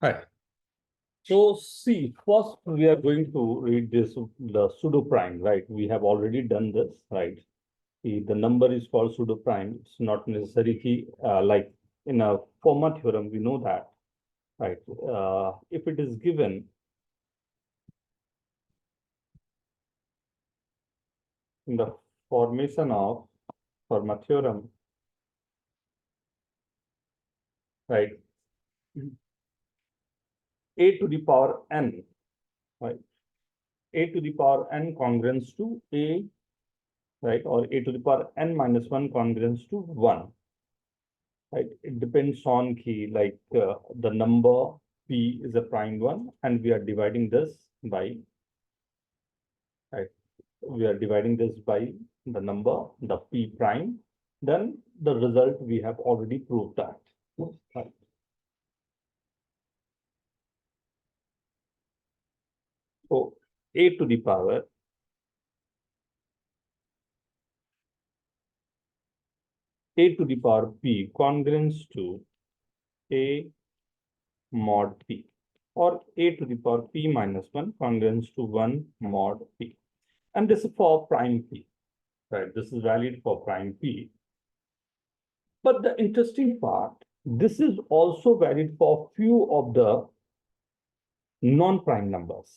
Hi. So see, first we are going to read this the pseudo prime, right? We have already done this, right? The number is called pseudo prime. It's not necessarily like in a Fermat theorem, we know that, right? If it is given in the formation of Fermat theorem, right? A to the power n, right? A to the power n congruence to A, right? Or A to the power n minus 1 congruence to 1. Right, it depends on key like the number p is a prime one, and we are dividing this by right. We are dividing this by the number the p prime. Then the result we have already proved that. Right. So a to the power p congruence to a mod p, or a to the power p minus 1 congruence to 1 mod p, and this is for prime p. Right, this is valid for prime p. But the interesting part, this is also valid for few of the non-prime numbers,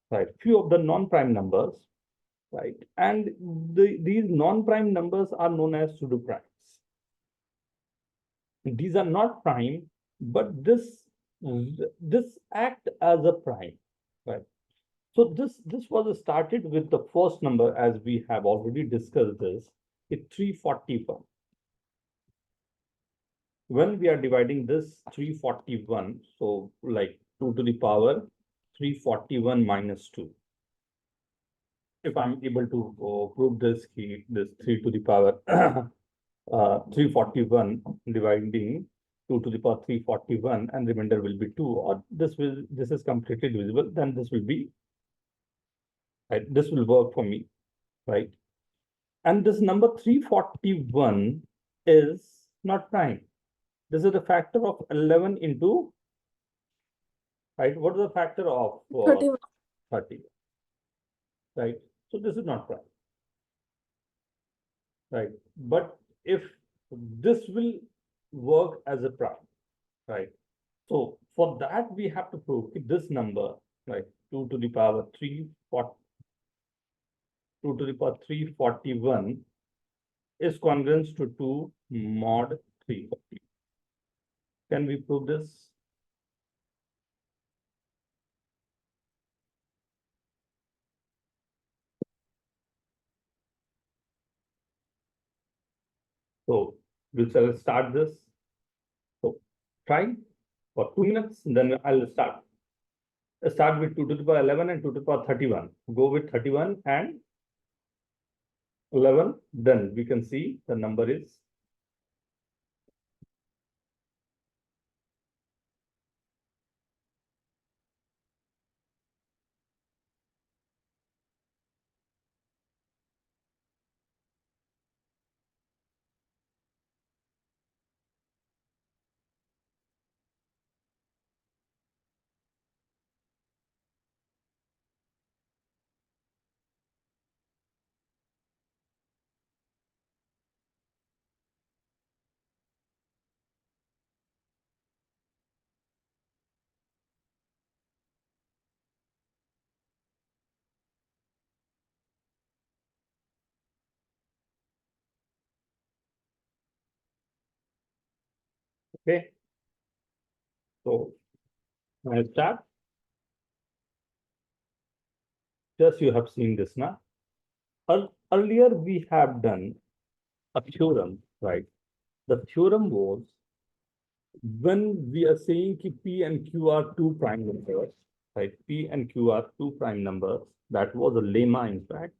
right? Few of the non-prime numbers, right? And these non-prime numbers are known as pseudo primes. These are not prime, but this act as a prime, right? So this was started with the first number, as we have already discussed this, it's 341. When we are dividing this 341, so like 2 to the power 341 minus 2. If I'm able to prove this, this 3 to the power 341 dividing 2 to the power 341, and remainder will be 2, or this is completely divisible, then this will be right. This will work for me, right? And this number 341 is not prime. This is the factor of 11 into, right? What is the factor of 30? Right? So this is not prime, right? But if this will work as a prime, right? So for that, we have to prove this number, right? 2 to the power 340, 2 to the power 341 is congruent to 2 mod 340. Can we prove this? So we shall start this. So try for 2 minutes, then I'll start. Start with 2 to the power 11 and 2 to the power 31. Go with 31 and 11. Then we can see the number is okay. So I start. Just you have seen this now. Earlier we have done a theorem, right? The theorem was when we are saying ki P and Q are two prime numbers, right? P and Q are two prime numbers. That was a lemma, in fact.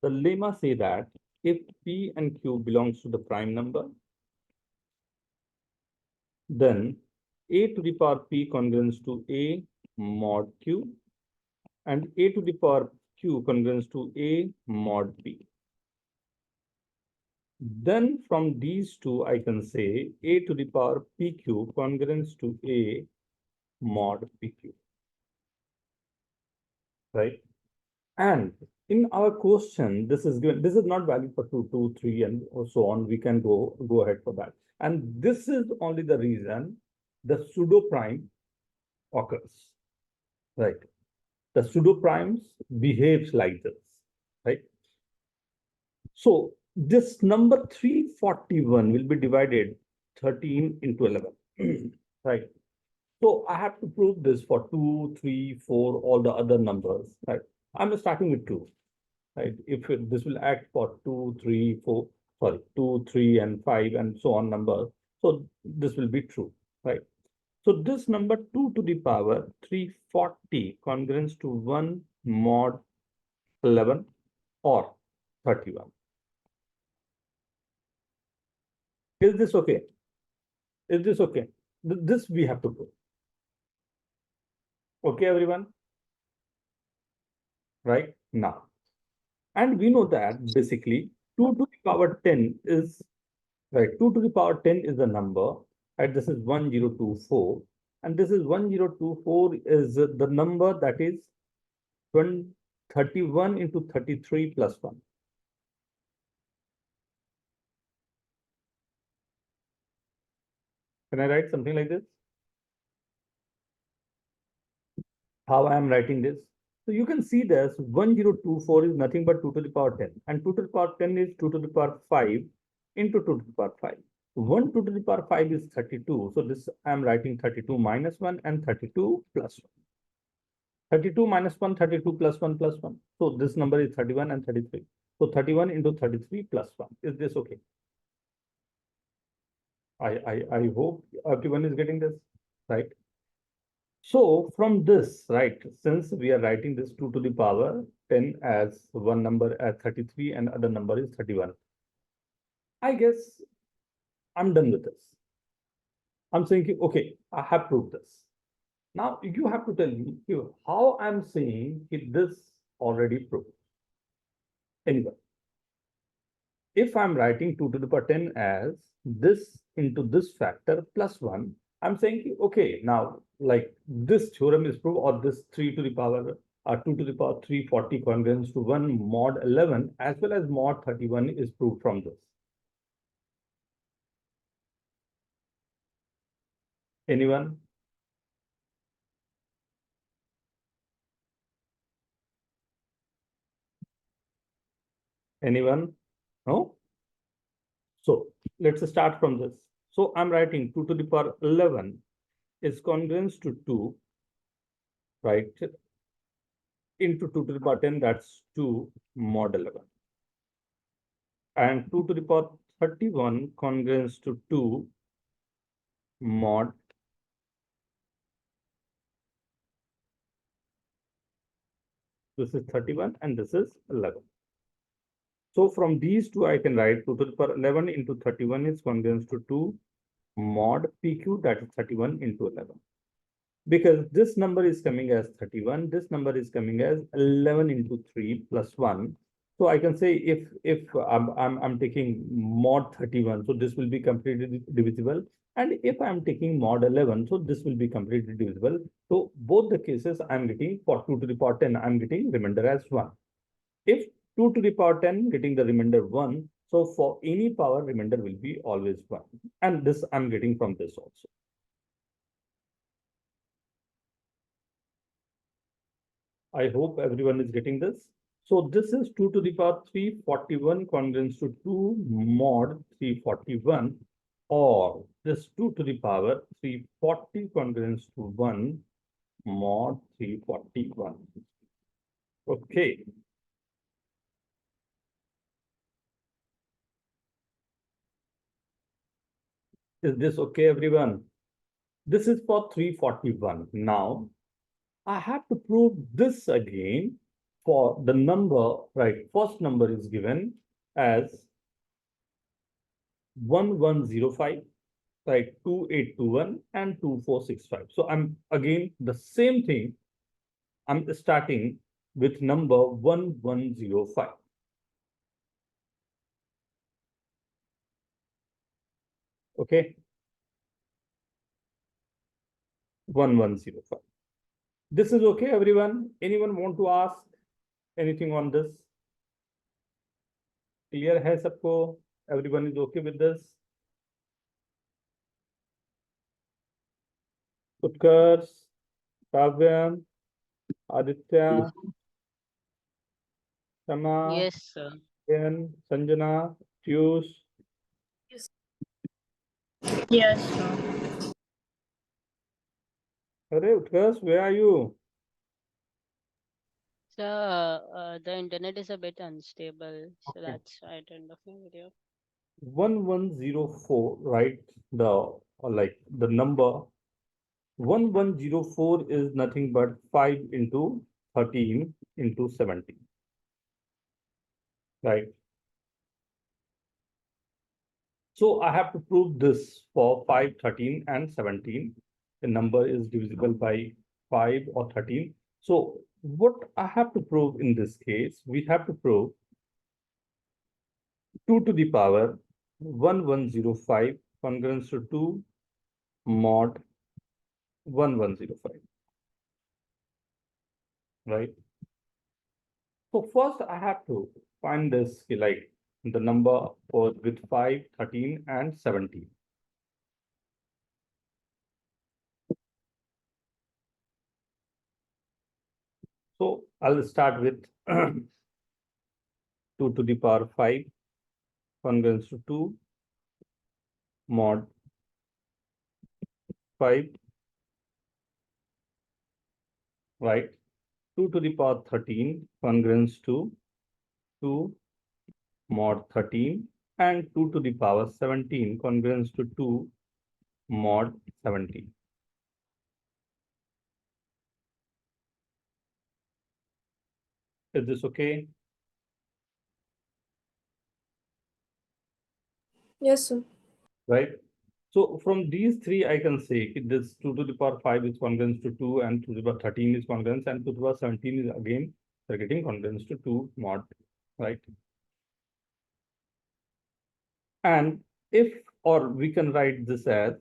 The lemma say that if P and Q belongs to the prime number, then A to the power P congruence to A mod Q, and A to the power Q congruence to A mod P. Then from these two, I can say a to the power pq congruence to a mod pq, right? And in our question, this is given, this is not valid for 2, 2, 3, and so on. We can go ahead for that. And this is only the reason the pseudo prime occurs, right? The pseudo primes behaves like this, right? So this number 341 will be divided 13 into 11, right? So I have to prove this for 2, 3, 4, all the other numbers, right? I'm starting with 2, right? If this will act for 2, 3, 4, sorry, 2, 3, and 5, and so on numbers. So this will be true, right? So this number 2 to the power 340 congruence to 1 mod 11 or 31. Is this okay? Is this okay? This we have to prove. Okay, everyone? Right now. And we know that basically 2 to the power 10 is, right, 2 to the power 10 is the number, right? This is 1024. And this is 1024 is the number that is 31 into 33 plus 1. Can I write something like this? How I am writing this? So you can see this 1024 is nothing but 2 to the power 10. And 2 to the power 10 is 2 to the power 5 into 2 to the power 5. 1 2 to the power 5 is 32. So this I am writing 32 minus 1 and 32 plus 1. 32 minus 1, 32 plus 1 plus 1. So this number is 31 and 33. So 31 into 33 plus 1. Is this okay? I hope everyone is getting this, right? So from this, right, since we are writing this 2 to the power 10 as one number as 33 and other number is 31, I guess I'm done with this. I'm saying, okay, I have proved this. Now you have to tell me how I'm saying this already proved. Anyway, if I'm writing 2 to the power 10 as this into this factor plus 1, I'm saying, okay, now like this theorem is proved, or this 3 to the power 2 to the power 340 congruence to 1 mod 11 as well as mod 31 is proved from this. Anyone? Anyone? No? So let's start from this. So I'm writing 2 to the power 11 is congruence to 2, right? Into 2 to the power 10, that's 2 mod 11. And 2 to the power 31 congruence to 2 mod. This is 31 and this is 11. So from these two, I can write 2 to the power 11 into 31 is congruence to 2 mod PQ, that is 31 into 11. Because this number is coming as 31, this number is coming as 11 into 3 plus 1. So I can say if I'm taking mod 31, so this will be completely divisible. And if I'm taking mod 11, so this will be completely divisible. So both the cases I'm getting for 2 to the power 10, I'm getting remainder as 1. If 2 to the power 10 getting the remainder 1, so for any power remainder will be always 1. And this I'm getting from this also. I hope everyone is getting this. So this is 2 to the power 341 congruence to 2 mod 341, or this 2 to the power 340 congruence to 1 mod 341. Okay. Is this okay, everyone? This is for 341. Now, I have to prove this again for the number, right? First number is given as 1105, right? 2821 and 2465. So I'm again the same thing. I'm starting with number 1105. Okay, 1105. This is okay, everyone. Anyone want to ask anything on this? Clear है सबको? Everyone is okay with this? Utkarsh, Kavyam, Aditya, Shama, Yes, sir. Sanjana, Piyush. Yes, sir. Arey, Utkarsh, where are you? So, the internet is a bit unstable, so Okay. that's why I turned off my video. 1104, right? Like the number 1104 is nothing but 5 into 13 into 17, right? So I have to prove this for 5, 13, and 17. The number is divisible by 5 or 13. So what I have to prove in this case, we have to prove 2 to the power 1105 congruence to 2 mod 1105, right? So first I have to find this, like the number for with 5, 13, and 17. So I'll start with 2 to the power 5 congruence to 2 mod 5, right? 2 to the power 13 congruence to 2 mod 13, and 2 to the power 17 congruence to 2 mod 17. Is this okay? Yes, sir. Right? So from these three, I can say this 2 to the power 5 is congruence to 2, and 2 to the power 13 is congruence, and 2 to the power 17 is again they're getting congruence to 2 mod, right? And if, or we can write this as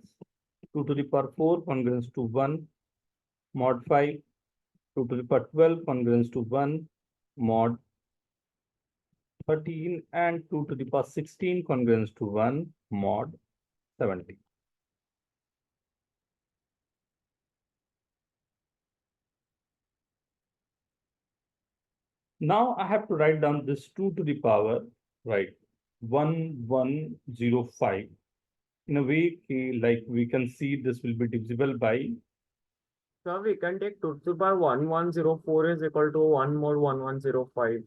2 to the power 4 congruence to 1 mod 5, 2 to the power 12 congruence to 1 mod 13, and 2 to the power 16 congruence to 1 mod 17. Now I have to write down this 2 to the power, right, 1105 in a way like we can see this will be divisible by, So we can take 2 to the power 1104 is equal to 1 more 1105.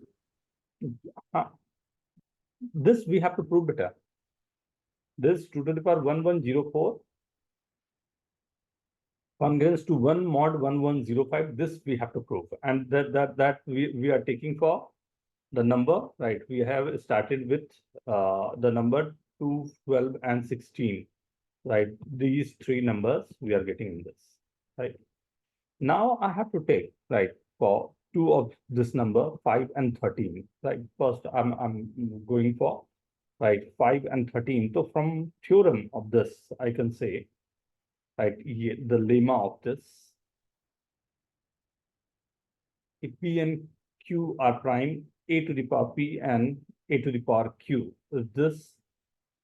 uh, this we have to prove better. This 2 to the power 1104 congruence to 1 mod 1105, this we have to prove. And that we are taking for the number, right? We have started with the number 2, 12, and 16, right? These three numbers we are getting in this, right? Now I have to take, right, for two of this number, 5 and 13, right? First, I'm going for, right, 5 and 13. So from theorem of this, I can say, right, the lemma of this, if P and Q are prime, A to the power P and A to the power Q is this,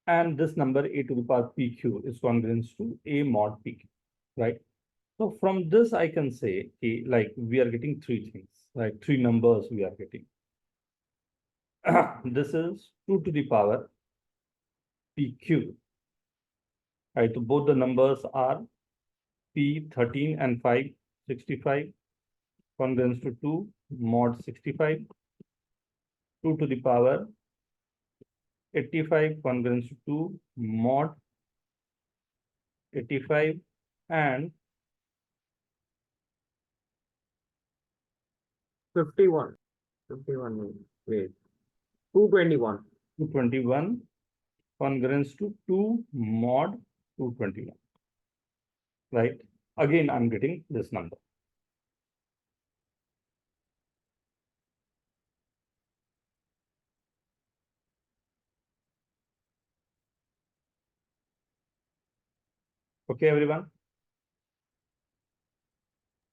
and this number A to the power PQ is congruent to A mod P, right? So from this, I can say, okay, like we are getting three things, right? Three numbers we are getting. This is 2 to the power PQ, right? So both the numbers are P 13 and 5, 65, congruent to 2 mod 65, 2 to the power 85, congruent to 2 mod 85, and 51. 51. Wait. 221. 221, congruent to 2 mod 221, right? Again, I'm getting this number. Okay, everyone?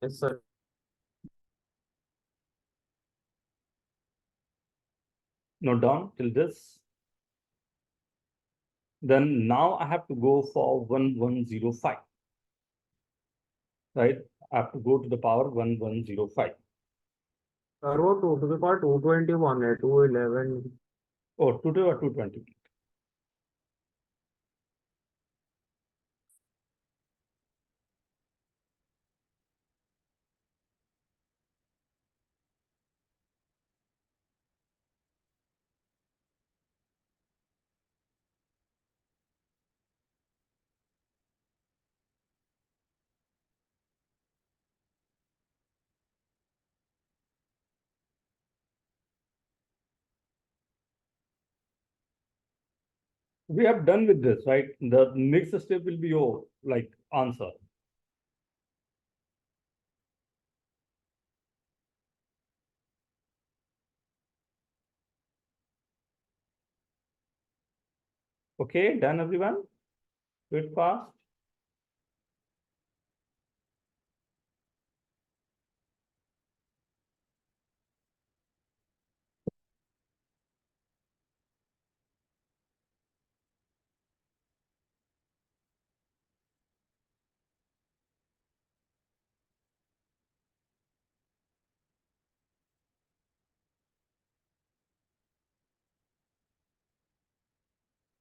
Yes, sir. Note down till this. Then now I have to go for 1105. Right? I have to go to the power 1105. Row 2 to the power 221 है 211. Oh, 2 or 220. We have done with this, right? The next step will be your like answer. Okay, done everyone? Do it fast.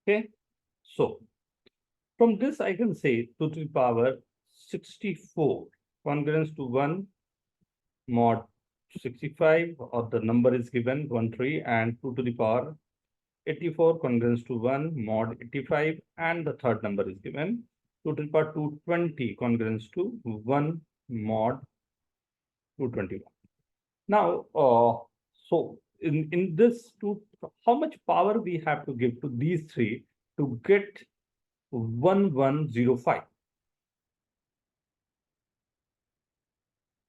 Okay, so from this I can say 2 to the power 64 congruence to 1 mod 65, or the number is given 13, and 2 to the power 84 congruence to 1 mod 85, and the third number is given 2 to the power 220 congruence to 1 mod 221. Now, so in this two, how much power we have to give to these three to get 1105?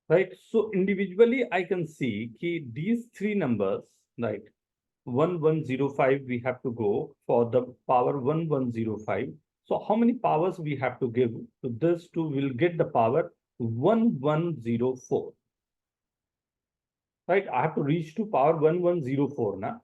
Right. So individually, I can see these three numbers, right? 1105 we have to go for the power 1105. So how many powers we have to give to this to will get the power 1104? Right. I have to reach to power 1104 now.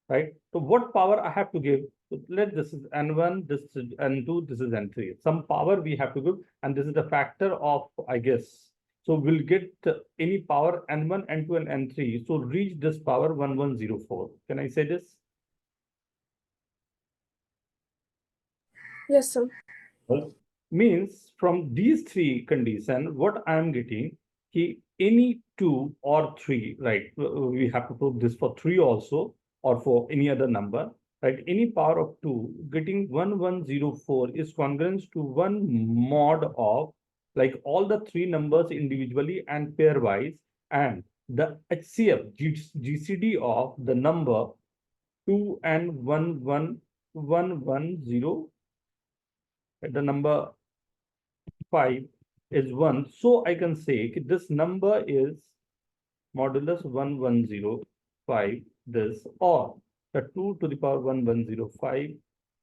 Right. So what power I have to give? So let this is N1, this is N2, this is N3. Some power we have to give, and this is the factor of, I guess. So we'll get any power N1, N2, and N3. So reach this power 1104. Can I say this? Yes, sir. Well, means from these three conditions, what I am getting, any two or three, right? We have to prove this for three also, or for any other number, right? Any power of two getting 1104 is congruent to one mod of like all the three numbers individually and pairwise, and the HCF GCD of the number 2 and 11110, the number 5 is 1. So I can say this number is modulus 1105, this, or the 2 to the power 1105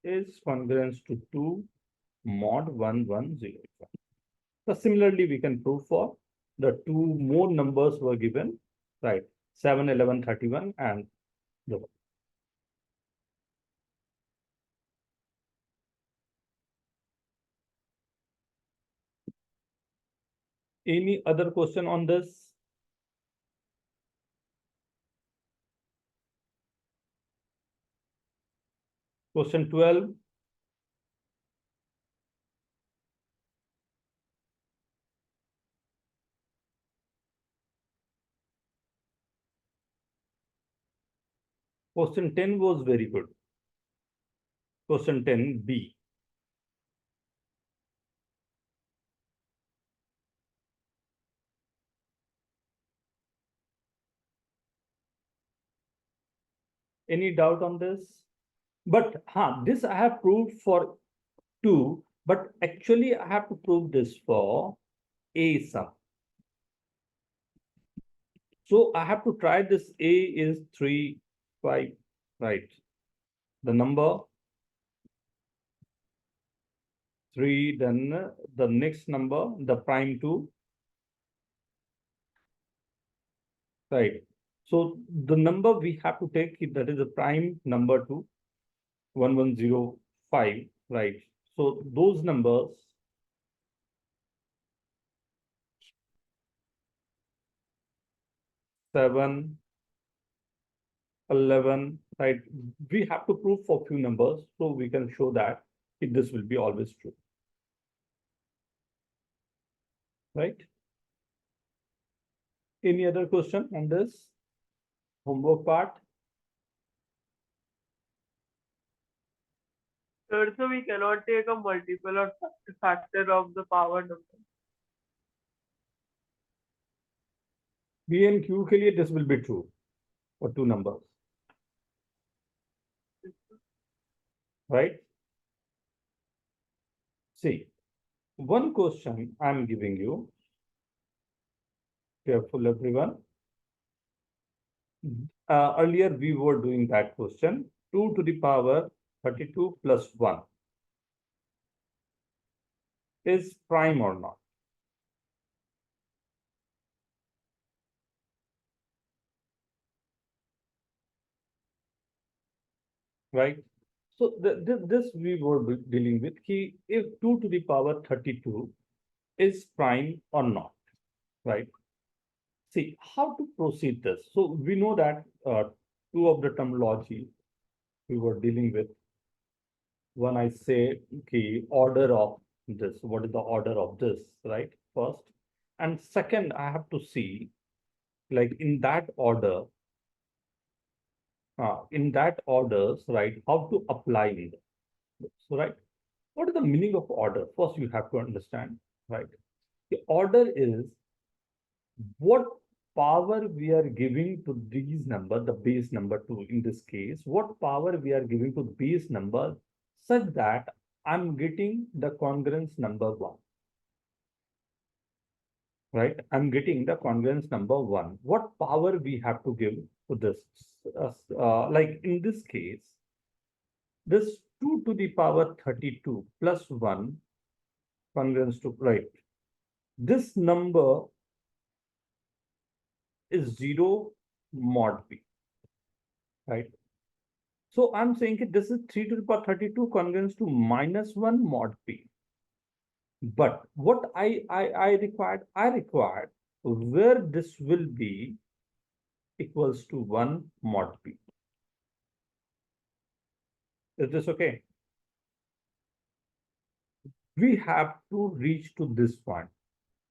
is congruent to 2 mod 1105. So similarly, we can prove for the two more numbers were given, right? 7, 11, 31, and the one. Any other question on this? Question 12. Question 10 was very good. Question 10B. Any doubt on this? But this I have proved for 2, but actually I have to prove this for A sum. So I have to try this. A is 3, 5, right? The number 3, then the next number, the prime 2. Right. So the number we have to take, that is the prime number 2, 1105, right? So those numbers, 7, 11, right? We have to prove for few numbers, so we can show that this will be always true. Right? Any other question on this homework part? Sir, so we cannot take a multiple or factor of the power number. B and Q के लिए this will be true for two numbers. Right? See, one question I'm giving you. Careful, everyone. Earlier we were doing that question. 2 to the power 32 plus 1 is prime or not? Right? So this we were dealing with. If 2 to the power 32 is prime or not, right? See, how to proceed this? So we know that two of the terminology we were dealing with. When I say, okay, order of this, what is the order of this, right? First. And second, I have to see, like in that order, right, how to apply it. So, right, what is the meaning of order? First, you have to understand, right? The order is what power we are giving to these number, the base number 2 in this case, what power we are giving to base number such that I'm getting the congruence number 1. Right? I'm getting the congruence number 1. What power we have to give to this? Like in this case, this 2 to the power 32 plus 1 congruence to, right? This number is 0 mod p, right? So I'm saying this is 3 to the power 32 congruence to minus 1 mod p. But what I required where this will be equals to 1 mod p. Is this okay? We have to reach to this point,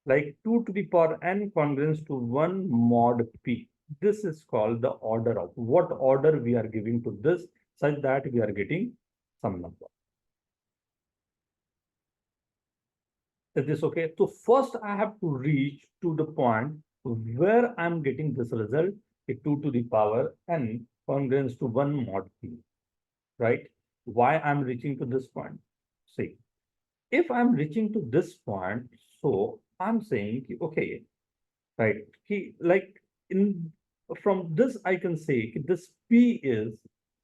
like 2 to the power n congruence to 1 mod p. This is called the order of what order we are giving to this such that we are getting some number. Is this okay? So first I have to reach to the point where I'm getting this result, 2 to the power n congruence to 1 mod p, right? Why I'm reaching to this point? See, if I'm reaching to this point, so I'm saying, okay, right, like in from this I can say this p is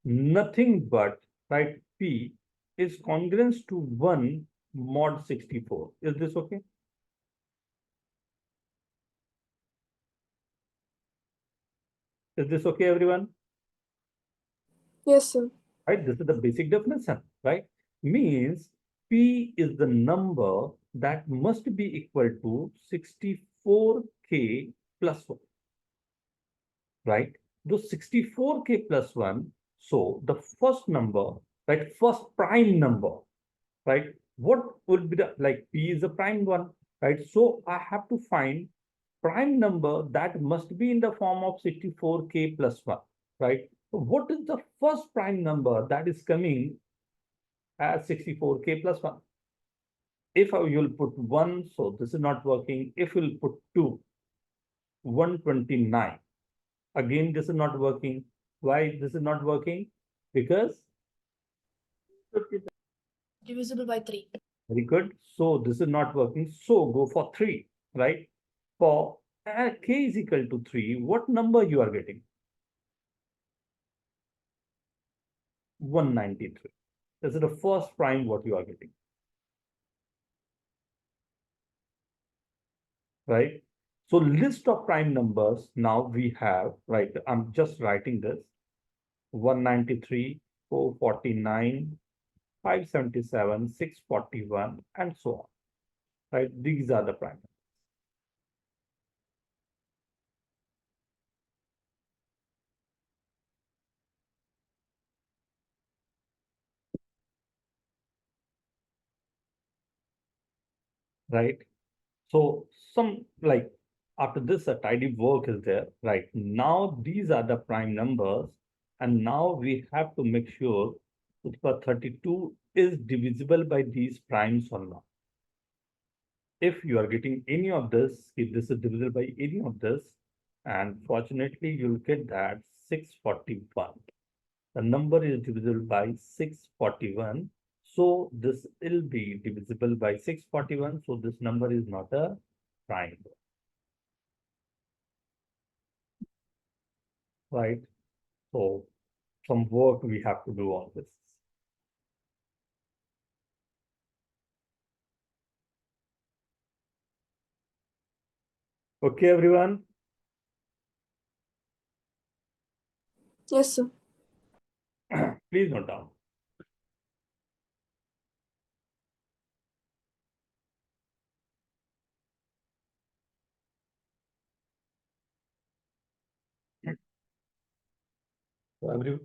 nothing but, right, p is congruence to 1 mod 64. Is this okay? Is this okay, everyone? Yes, sir. Right, this is the basic definition, right? Means p is the number that must be equal to 64k plus 1, right? Those 64k plus 1, so the first number, right, first prime number, right, what would be the, like p is a prime one, right? So I have to find prime number that must be in the form of 64k plus 1, right? So what is the first prime number that is coming as 64k plus 1? If you'll put 1, so this is not working. If you'll put 2, 129. Again, this is not working. Why this is not working? Because Divisible by 3. very good. So this is not working. So go for 3, right? For k is equal to 3, what number you are getting? 193. This is the first prime what you are getting. right? So list of prime numbers now we have, right? I'm just writing this 193, 449, 577, 641, and so on, right? These are the prime numbers. Right? So some like after this, a tidy work is there, right? Now these are the prime numbers, and now we have to make sure that 32 is divisible by these primes or not. If you are getting any of this, if this is divisible by any of this, and fortunately you'll get that 641. The number is divisible by 641. So this will be divisible by 641. So this number is not a prime. Right? So some work we have to do on this. Okay, everyone. Yes, sir. Please note down. So every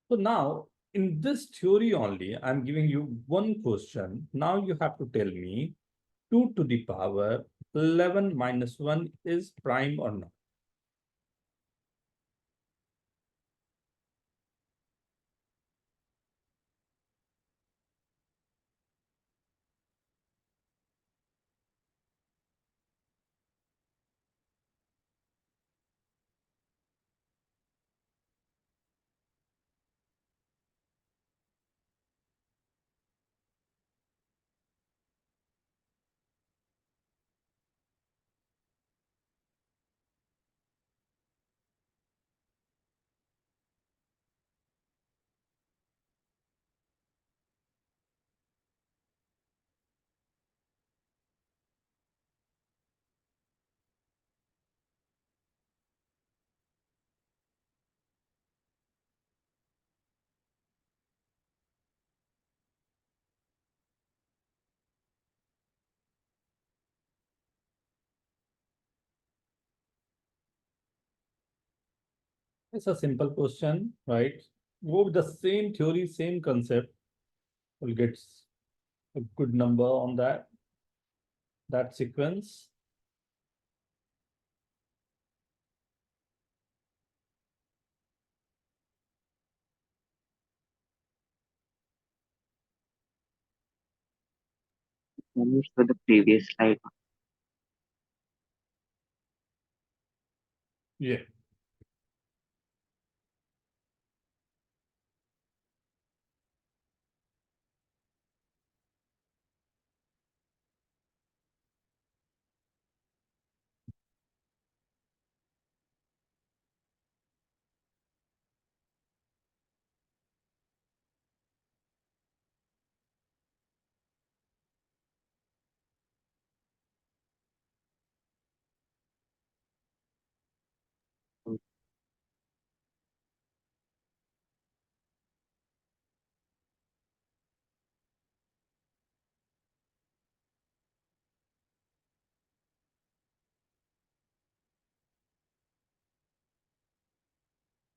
so now in this theory only, I'm giving you one question. Now you have to tell me 2 to the power 11 minus 1 is prime or not. It's a simple question, right? Go with the same theory, same concept. We'll get a good number on that sequence. Almost for the previous slide. Yeah.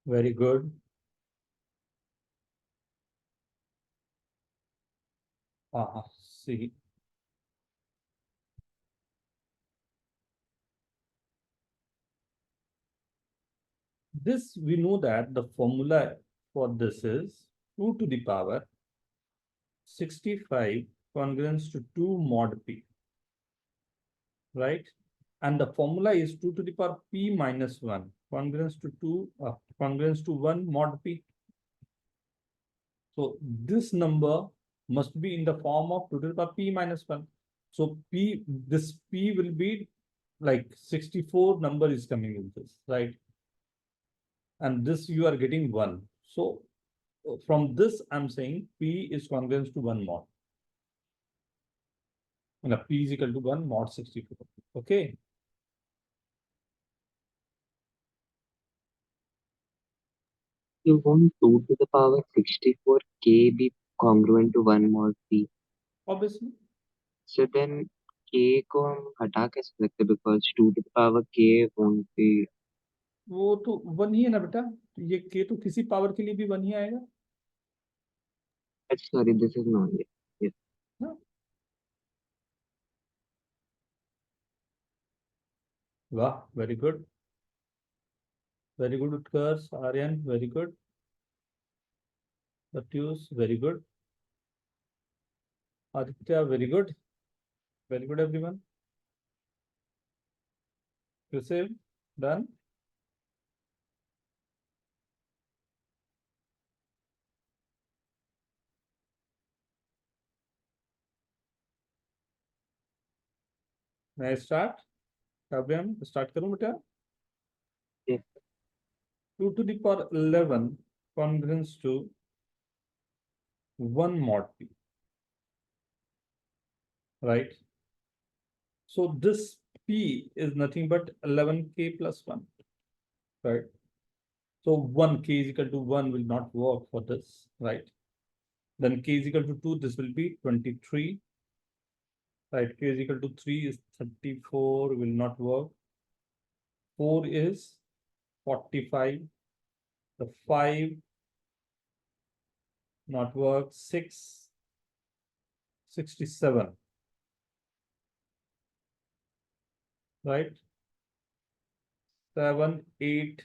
Very good. See, this we know that the formula for this is 2 to the power 65 congruence to 2 mod p, right? And the formula is 2 to the power p minus 1 congruence to 2 congruence to 1 mod p. So this number must be in the form of 2 to the power p minus 1. So this p will be like 64 number is coming in this, right? and this you are getting 1. So from this I'm saying P is congruent to 1 mod. And P is equal to 1 mod 64. Okay. You want 2 to the power 64 k be congruent to 1 mod p. Obviously. So then k को हम हटा कैसे सकते, because 2 to the power k won't be. वो तो 1 ही है ना बेटा, तो ये k तो किसी पावर के लिए भी 1 ही आएगा Sorry, this is not it. Yes. ना। वाह, very good, very good Utkarsh, Aryan very good, Pratyush very good, Aditya very good everyone. Joseph, done. मैं स्टार्ट काव्यम स्टार्ट करूं बेटा। Yes. 2 to the power 11 congruent to 1 mod p, right? So this p is nothing but 11k plus 1, right? So 1k is equal to 1 will not work for this, right? Then k is equal to 2, this will be 23, right? K is equal to 3 is 34, will not work. 4 is 45, the 5 not work. 6 67, right? 7 8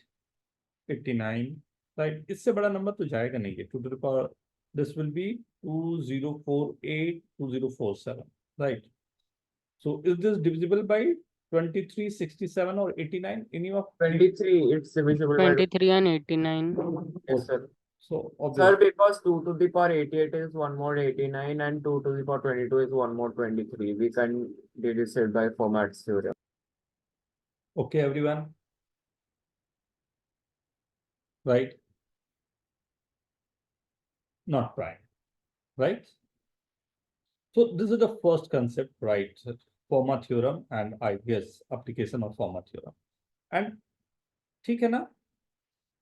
89, right? इससे बड़ा number तो जाएगा नहीं है। 2 to the power, this will be 2048 2047, right? So is this divisible by 23 67 or 89? Any of 23, it's divisible by 23 and 89. yes, sir. so Sir, obviously, because 2 to the power 88 is 1 mod 89 and 2 to the power 22 is 1 mod 23. We can deduce it by Fermat's theorem. okay everyone, right? Not prime, right? So this is the first concept, right? Fermat theorem and I guess application of Fermat theorem. And ठीक है ना,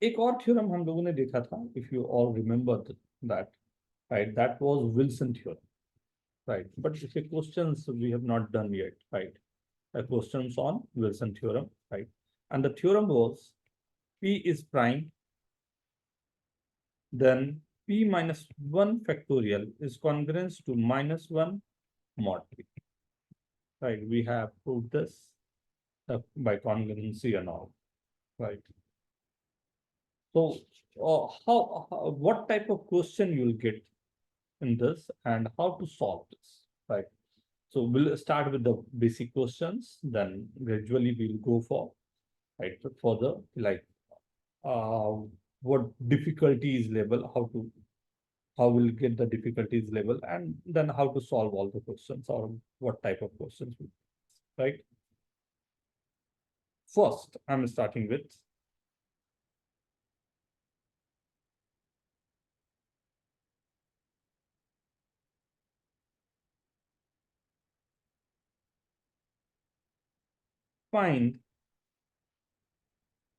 एक और theorem हम लोगों ने देखा था, if you all remember that, right? That was Wilson theorem, right? But the questions we have not done yet, right? The questions on Wilson theorem, right? And the theorem was P is prime, then P minus 1 factorial is congruent to -1 mod P, right? We have proved this by congruency and all, right? So what type of question you will get in this and how to solve this, right? So we'll start with the basic questions, then gradually we'll go for, right, for the like what difficulties level, how we'll get the difficulties level, and then how to solve all the questions or what type of questions, right? First, I'm starting with find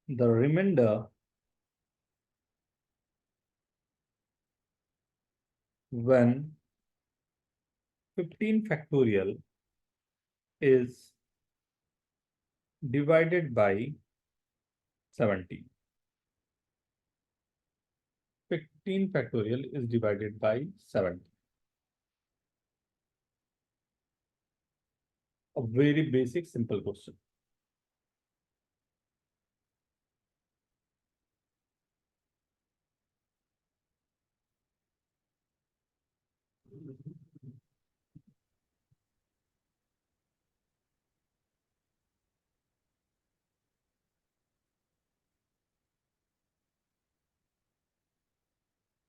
the remainder when 15 factorial is divided by 70. 15 factorial is divided by 70. A very basic, simple question.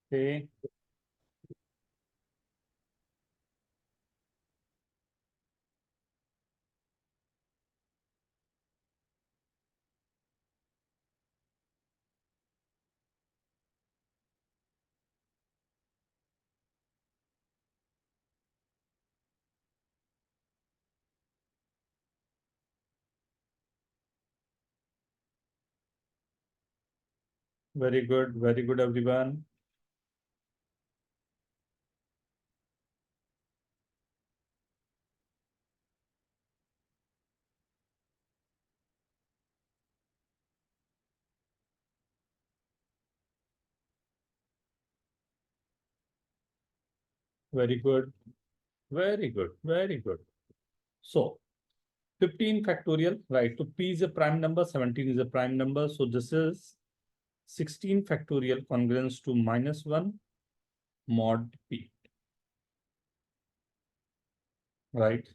Okay. Very good, everyone. Very good, very good, very good. So 15 factorial, right? So P is a prime number, 17 is a prime number. So this is 16 factorial congruence to -1 mod P, right?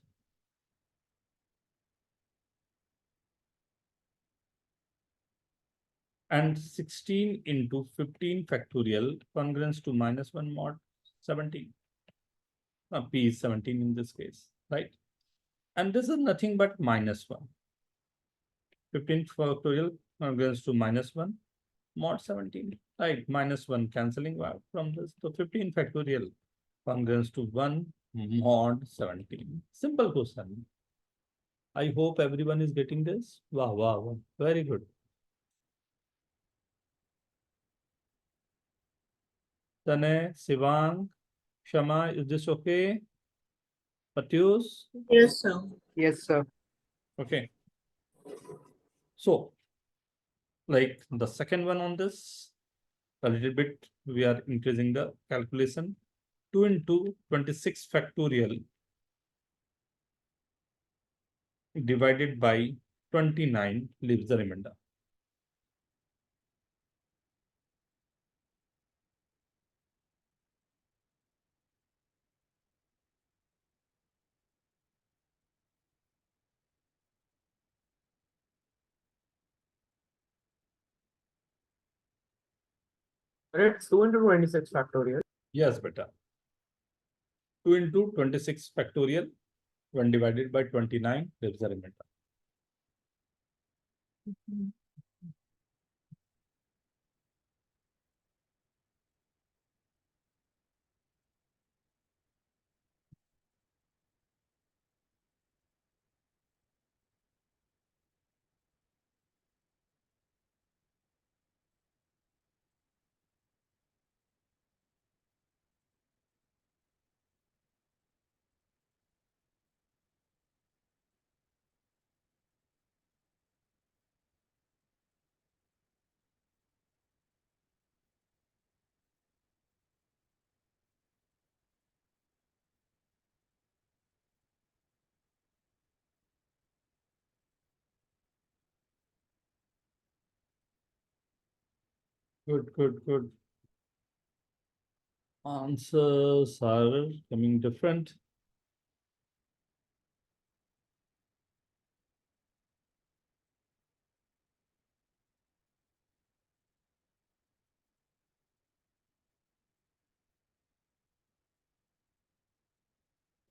And 16 into 15 factorial congruence to -1 mod 17. P is 17 in this case, right? And this is nothing but -1. 15 factorial congruence to -1 mod 17, right? -1 cancelling out from this. So 15 factorial congruence to 1 mod 17. Simple question. I hope everyone is getting this. Wow, wow, wow. Very good. Tane, Sivang, Shama, is this okay? Patyus? Yes, sir. Yes, sir. Okay. So, like the second one on this, a little bit, we are increasing the calculation. 2 into 26 factorial divided by 29 leaves the remainder. It's 2 into 26 factorial. Yes, beta. 2 into 26 factorial when divided by 29 leaves the remainder. Good, good, good. Answers are coming different.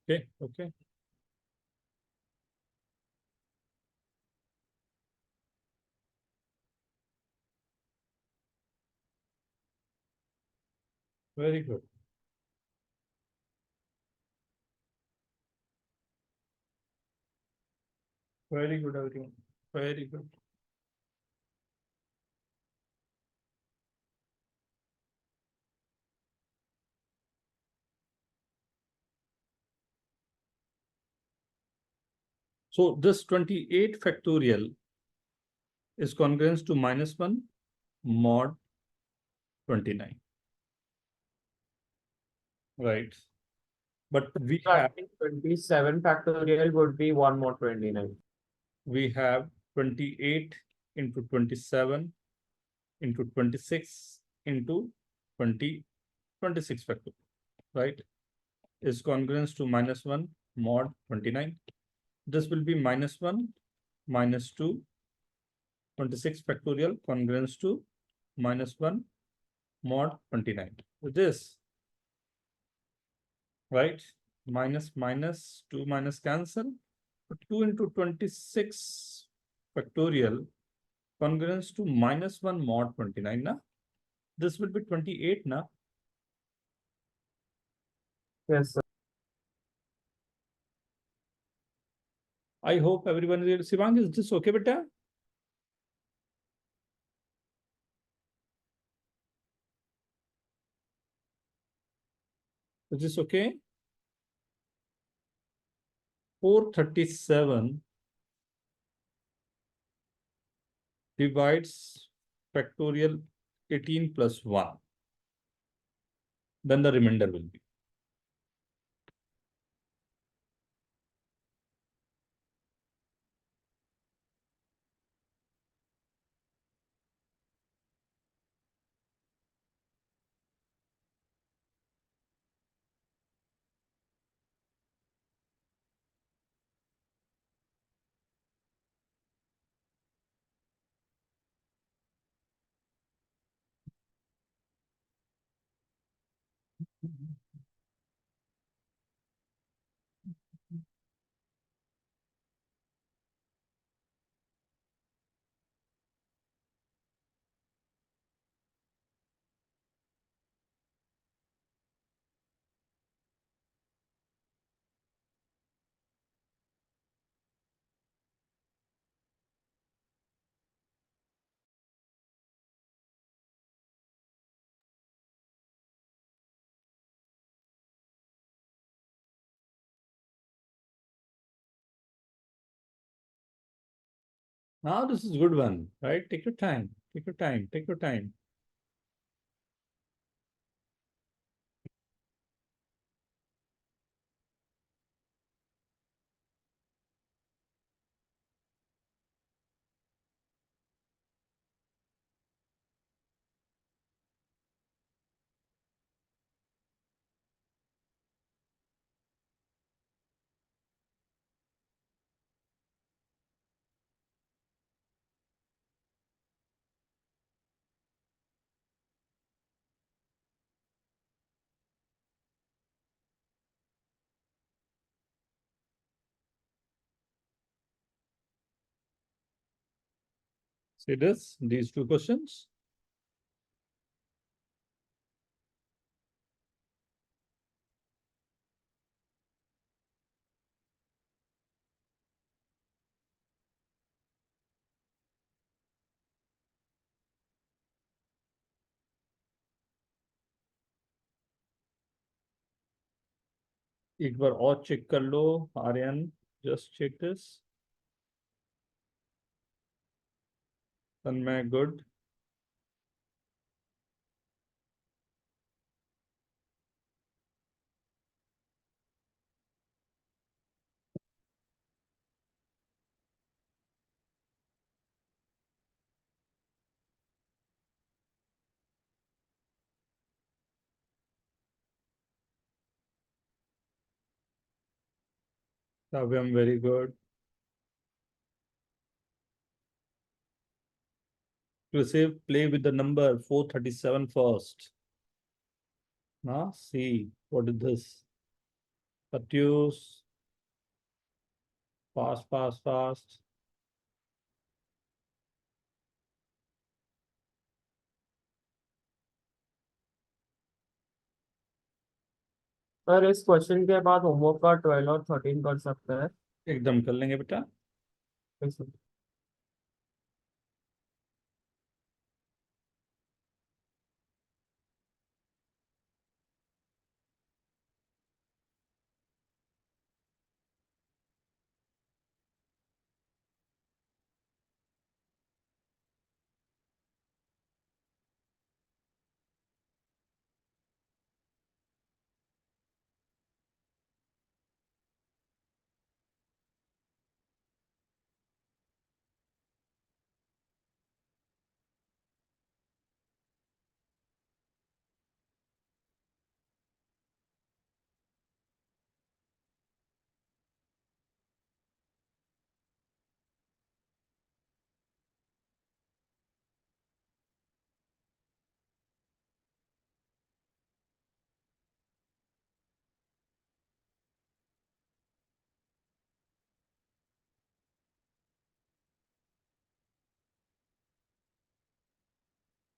Okay, okay. Very good. Very good, everyone. Very good. So this 28 factorial is congruence to -1 mod 29. Right. But we So I have think 27 factorial would be 1 more 29. we have 28 into 27 into 26 into 20, 26 factorial, right? Is congruence to -1 mod 29. This will be -1 -2 26 factorial congruence to -1 mod 29. With this, right? Minus minus 2 minus cancel. 2 into 26 factorial congruence to -1 mod 29 na. This will be 28 na. Yes, sir. I hope everyone is. Sivang, is this okay, beta? Is this okay? 437 divides factorial 18 plus 1. Then the remainder will be. Now this is good one, right? Take your time, take your time, take your time. See this, these two questions. एक बार और check कर लो, Aryan, just check this. Tanmay, good. Savyam, very good. Receive, play with the number 437 first. Now, see, what is this? Produce. Fast, fast, fast. Sir इस question के बाद homework का 12 और 13 कर सकते हैं? एकदम कर लेंगे बेटा. Yes, sir.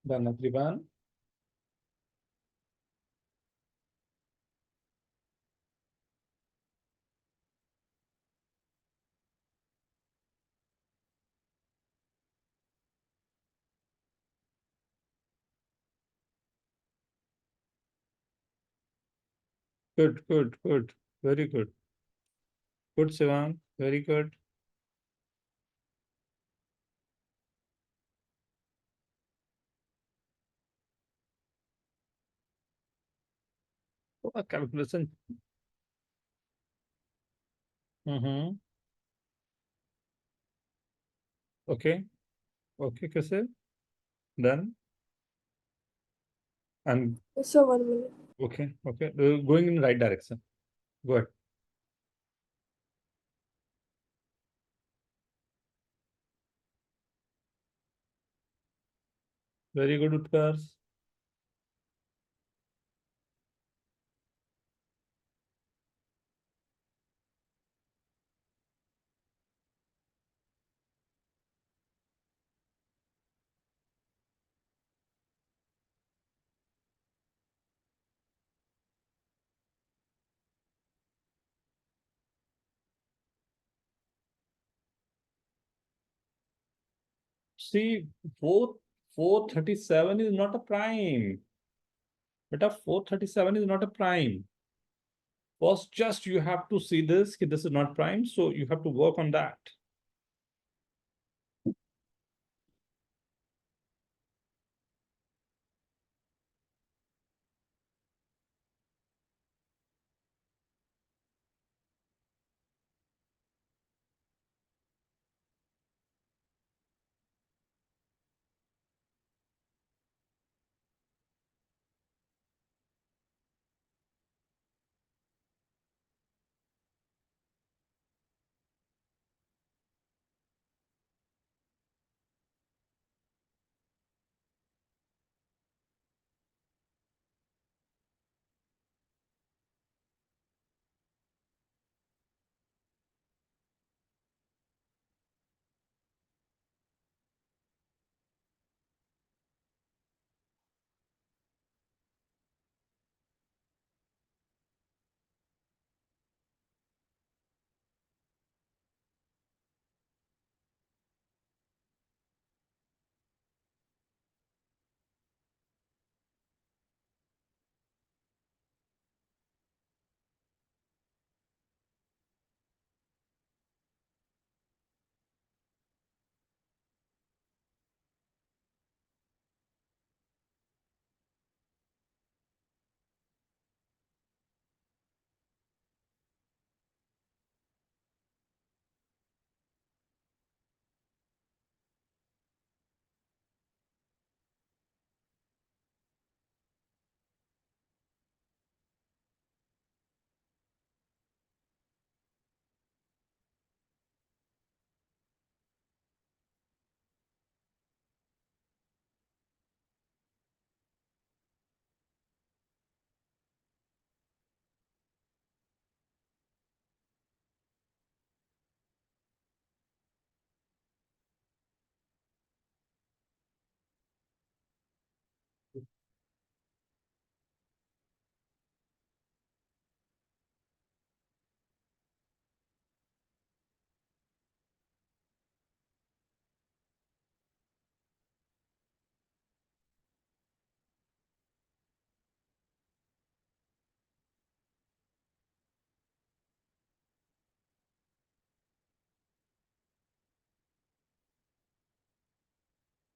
Done, everyone. Good, good, good. Very good. Good, Shivang. Very good. Calculation. Mm-hmm. Okay. Okay, कैसे? Done. And Yes, sir. 1 minute. okay, okay. Going in the right direction. Go ahead. Very good, Utkarsh. See, 437 is not a prime. But a 437 is not a prime. First, just you have to see this. This is not prime, so you have to work on that.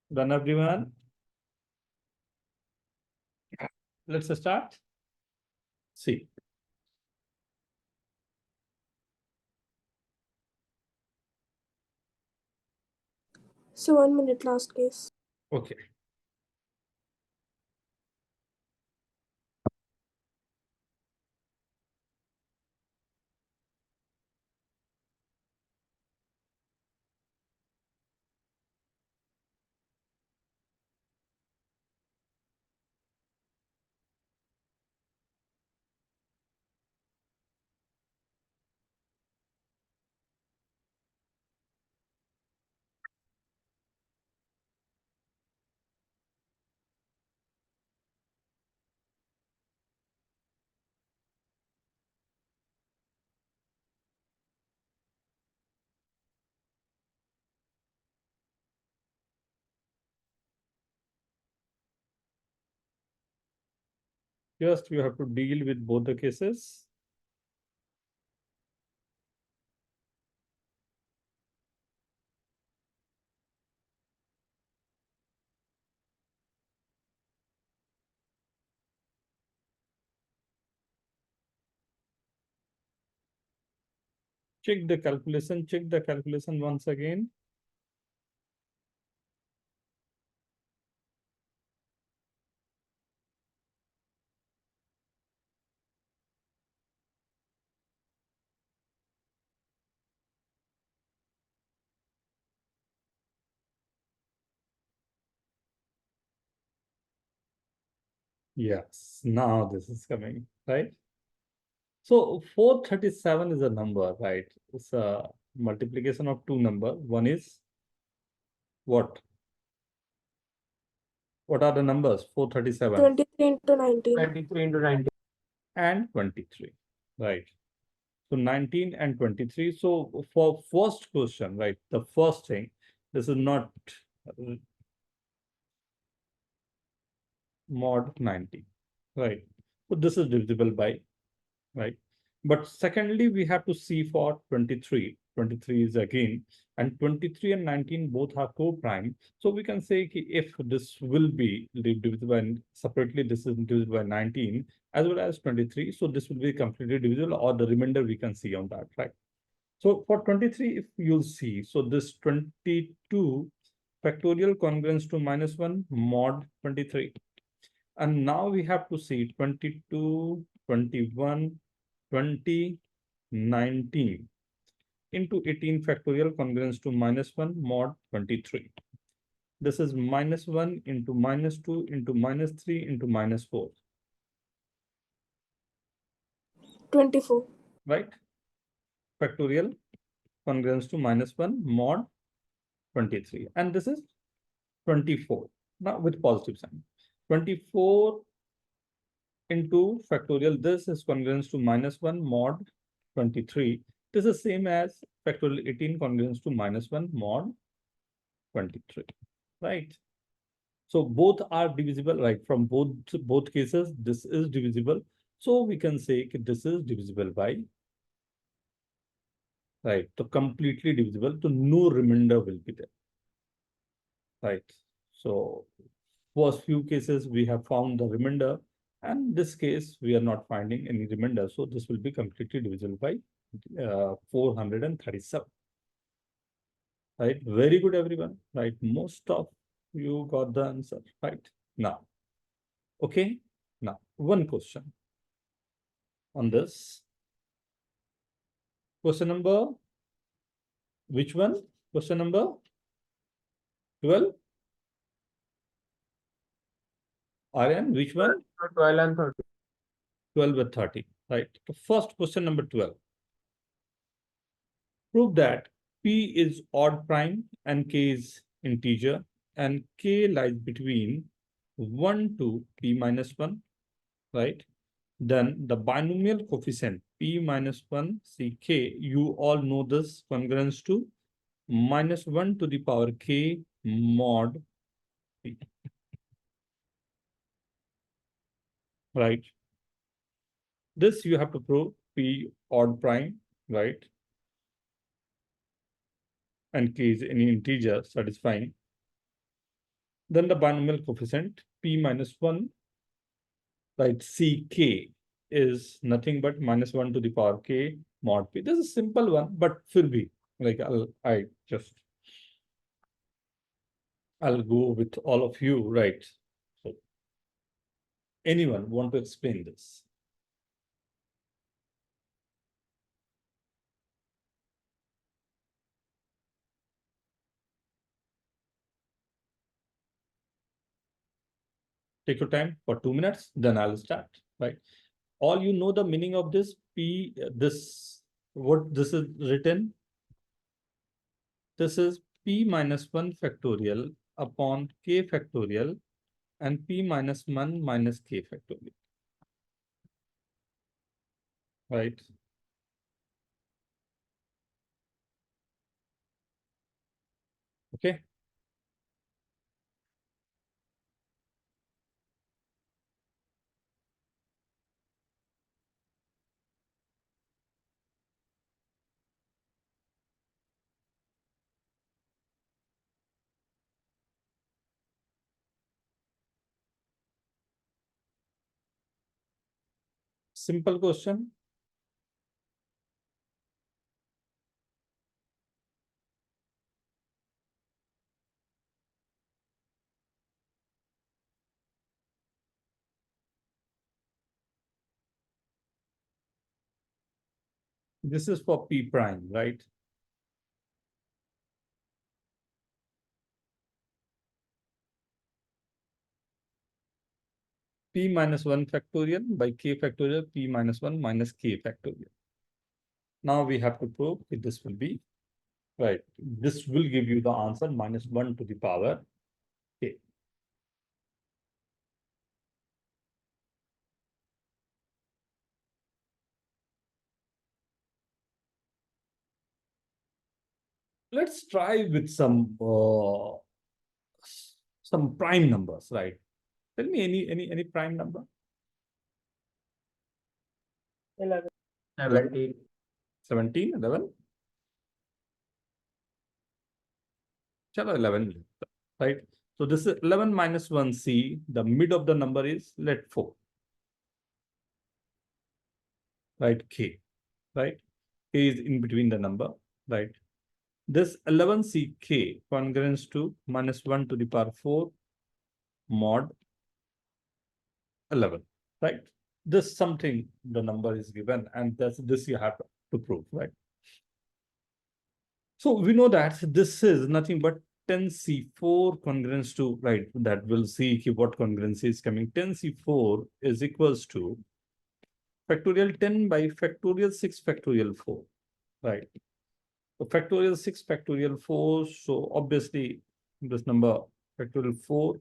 Done, everyone. Let's start. See. So 1 minute, last case. Okay. Just you have to deal with both the cases. Check the calculation once again. Yes, now this is coming, right? So 437 is a number, right? It's a multiplication of two numbers. One is what? What are the numbers? 437 23 into 19. 23 into 19. and 23, right? So 19 and 23. So for first question, right? The first thing, this is not mod 90, right? So this is divisible by, right? But secondly, we have to see for 23. 23 is again, and 23 and 19 both are co-prime. So we can say if this will be divisible by separately, this is divisible by 19 as well as 23. So this will be completely divisible, or the remainder we can see on that, right? So for 23, if you'll see, so this 22 factorial congruence to -1 mod 23. And now we have to see 22, 21, 20, 19 into 18 factorial congruence to -1 mod 23. This is -1 into -2 into -3 into -4, 24. right? Factorial congruence to -1 mod 23. And this is 24, now with positive sign. 24 into factorial, this is congruence to -1 mod 23. This is same as factorial 18 congruence to -1 mod 23, right? So both are divisible, right? From both cases, this is divisible. So we can say this is divisible by, right? So completely divisible, so no remainder will be there, right? So first few cases we have found the remainder, and this case we are not finding any remainder. So this will be completely divisible by 437. Right, very good everyone, right? Most of you got the answer, right? Now, okay, now one question on this. Question number, which one? Question number 12? Aryan, which one? 12 and 30. 12 with 30, right? The first question number 12. Prove that P is odd prime and K is integer, and K lies between 1 to P minus 1, right? Then the binomial coefficient P minus 1 CK, you all know this congruence to -1 to the power K mod P, right? This you have to prove P odd prime, right? And K is any integer satisfying. Then the binomial coefficient P minus 1, right? CK is nothing but -1 to the power K mod P. This is a simple one, but will be like I'll go with all of you, right? So anyone want to explain this? Take your time for 2 minutes, then I'll start, right? All you know the meaning of this P, what this is written. This is P minus 1 factorial upon K factorial and P minus 1 minus K factorial, right? Okay. Simple question. This is for P prime, right? P minus 1 factorial by K factorial, P minus 1 minus K factorial. Now we have to prove that this will be right. This will give you the answer minus 1 to the power K. Let's try with some prime numbers, right? Tell me any prime number. 11. 17. 17, 11. Chalo 11, right? So this is 11 minus 1C. The mid of the number is let 4, right? K, right? K is in between the number, right? This 11CK congruence to minus 1 to the power 4 mod 11, right? This something the number is given, and that's this you have to prove, right? So we know that this is nothing but 10C4 congruence to, right? That we'll see what congruency is coming. 10C4 is equals to factorial 10 by factorial 6 factorial 4, right? So factorial 6 factorial 4. So obviously this number factorial 4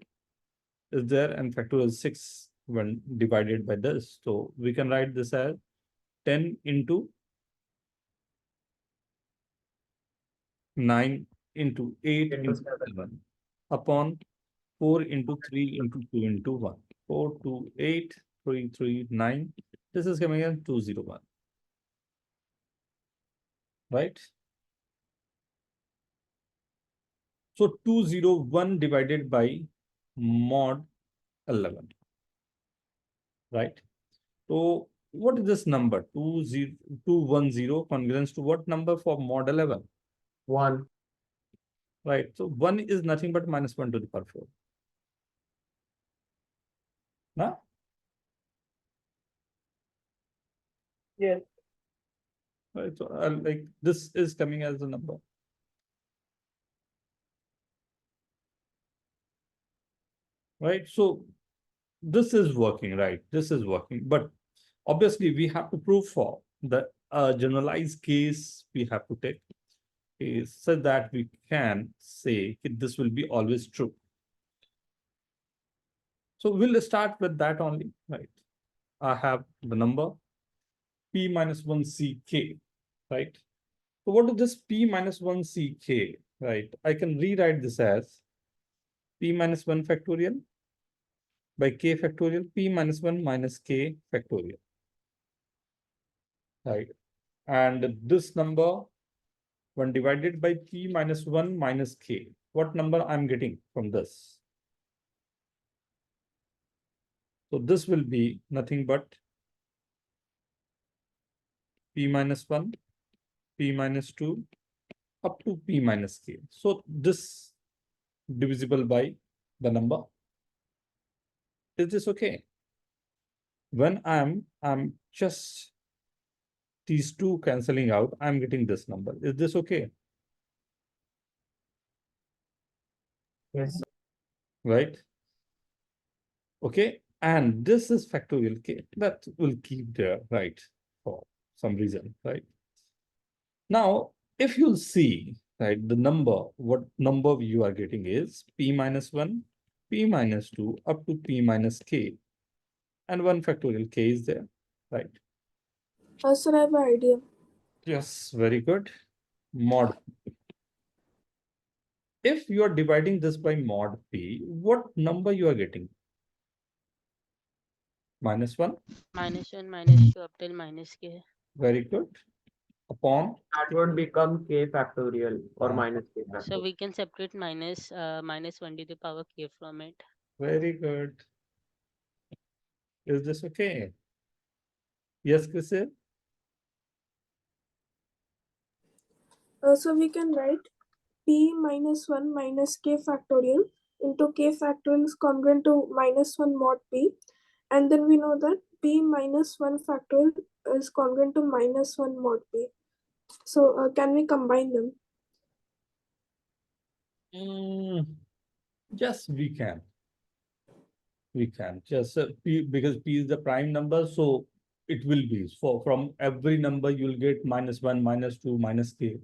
is there, and factorial 6 when divided by this. So we can write this as 10 into 9 into 8 Into into 7 upon 4 into 3 into 2 into 1. 4, 2, 8, 3, 3, 9. This is coming in 201. Right? So 201 divided by mod 11. Right? So what is this number? 210 congruence to what number for mod 11? 1. Right. So 1 is nothing but minus 1 to the power 4. Now, Yes. right. So like this is coming as the number. Right. So this is working, right? This is working. But obviously we have to prove for the generalized case we have to take is so that we can say this will be always true. So we'll start with that only, right? I have the number P minus 1CK, right? So what is this P minus 1CK, right? I can rewrite this as P minus 1 factorial by K factorial, P minus 1 minus K factorial, right? And this number, when divided by P minus 1 minus K, what number I'm getting from this? So this will be nothing but P minus 1, P minus 2, up to P minus K. So this divisible by the number. Is this okay? When I'm just these two canceling out, I'm getting this number. Is this okay? Yes. Right? Okay. And this is factorial K. That will keep there, right? For some reason, right? Now, if you'll see, right, the number, what number you are getting is P minus 1, P minus 2, up to P minus K. And 1 factorial K is there, right? Sir, I have an idea. Yes, very good. Mod. If you are dividing this by mod P, what number you are getting? Minus 1. Minus 1, minus 2 up till minus K. Very good. Upon. That would become K factorial or minus K So factorial. we can separate minus 1 to the power K from it. Very good. Is this okay? Yes, Chris? So we can write p minus 1 minus k factorial into k factorial is congruent to minus 1 mod p. And then we know that p minus 1 factorial is congruent to minus 1 mod p. So can we combine them? Yes, we can. We can just p, because p is the prime number, so it will be from every number you'll get -1, -2, -k.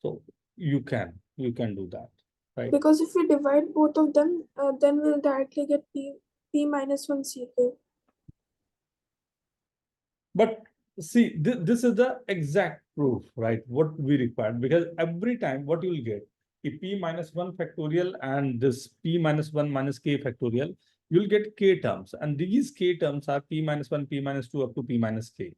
So you can do that, right? Because if we divide both of them, then we'll directly get p minus 1 ck. But see, this is the exact proof, right? What we require, because every time what you will get, if p minus 1 factorial and this p minus 1 minus k factorial, you'll get k terms. And these k terms are p minus 1, p minus 2 up to p minus k.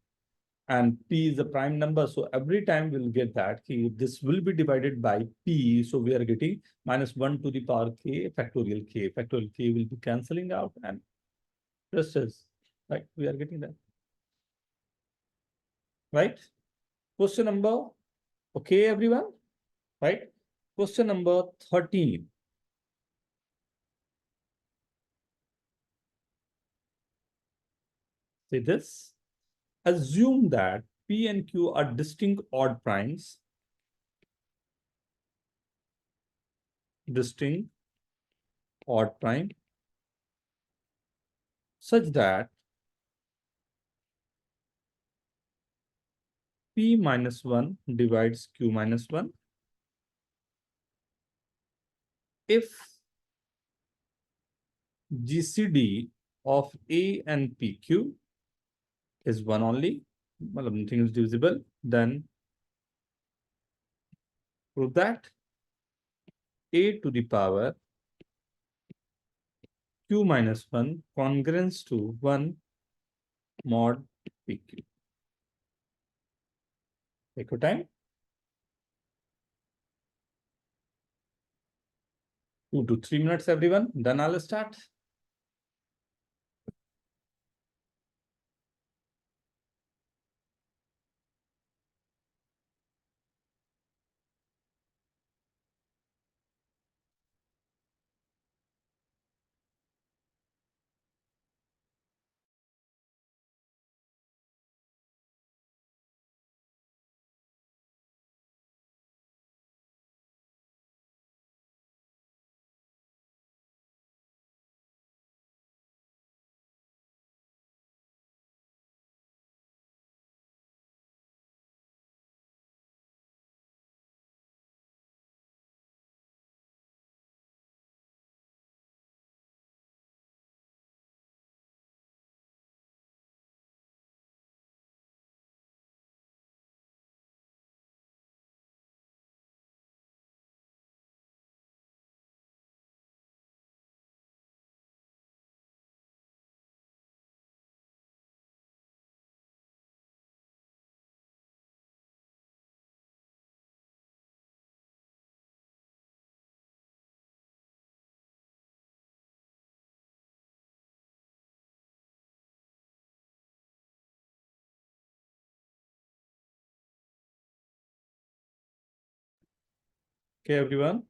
And p is a prime number. So every time we'll get that this will be divided by p. So we are getting -1 to the power k factorial k. Factorial k will be cancelling out and rest is, right? We are getting that. Right? Question number, okay, everyone, right? Question number 13. Say this. Assume that P and Q are distinct odd primes. Distinct odd prime. Such that P minus 1 divides Q minus 1. If GCD of A and PQ is 1 only, well, nothing is divisible, then prove that A to the power Q minus 1 congruence to 1 mod PQ. Take your time. 2 to 3 minutes, everyone. Then I'll start. Okay, everyone.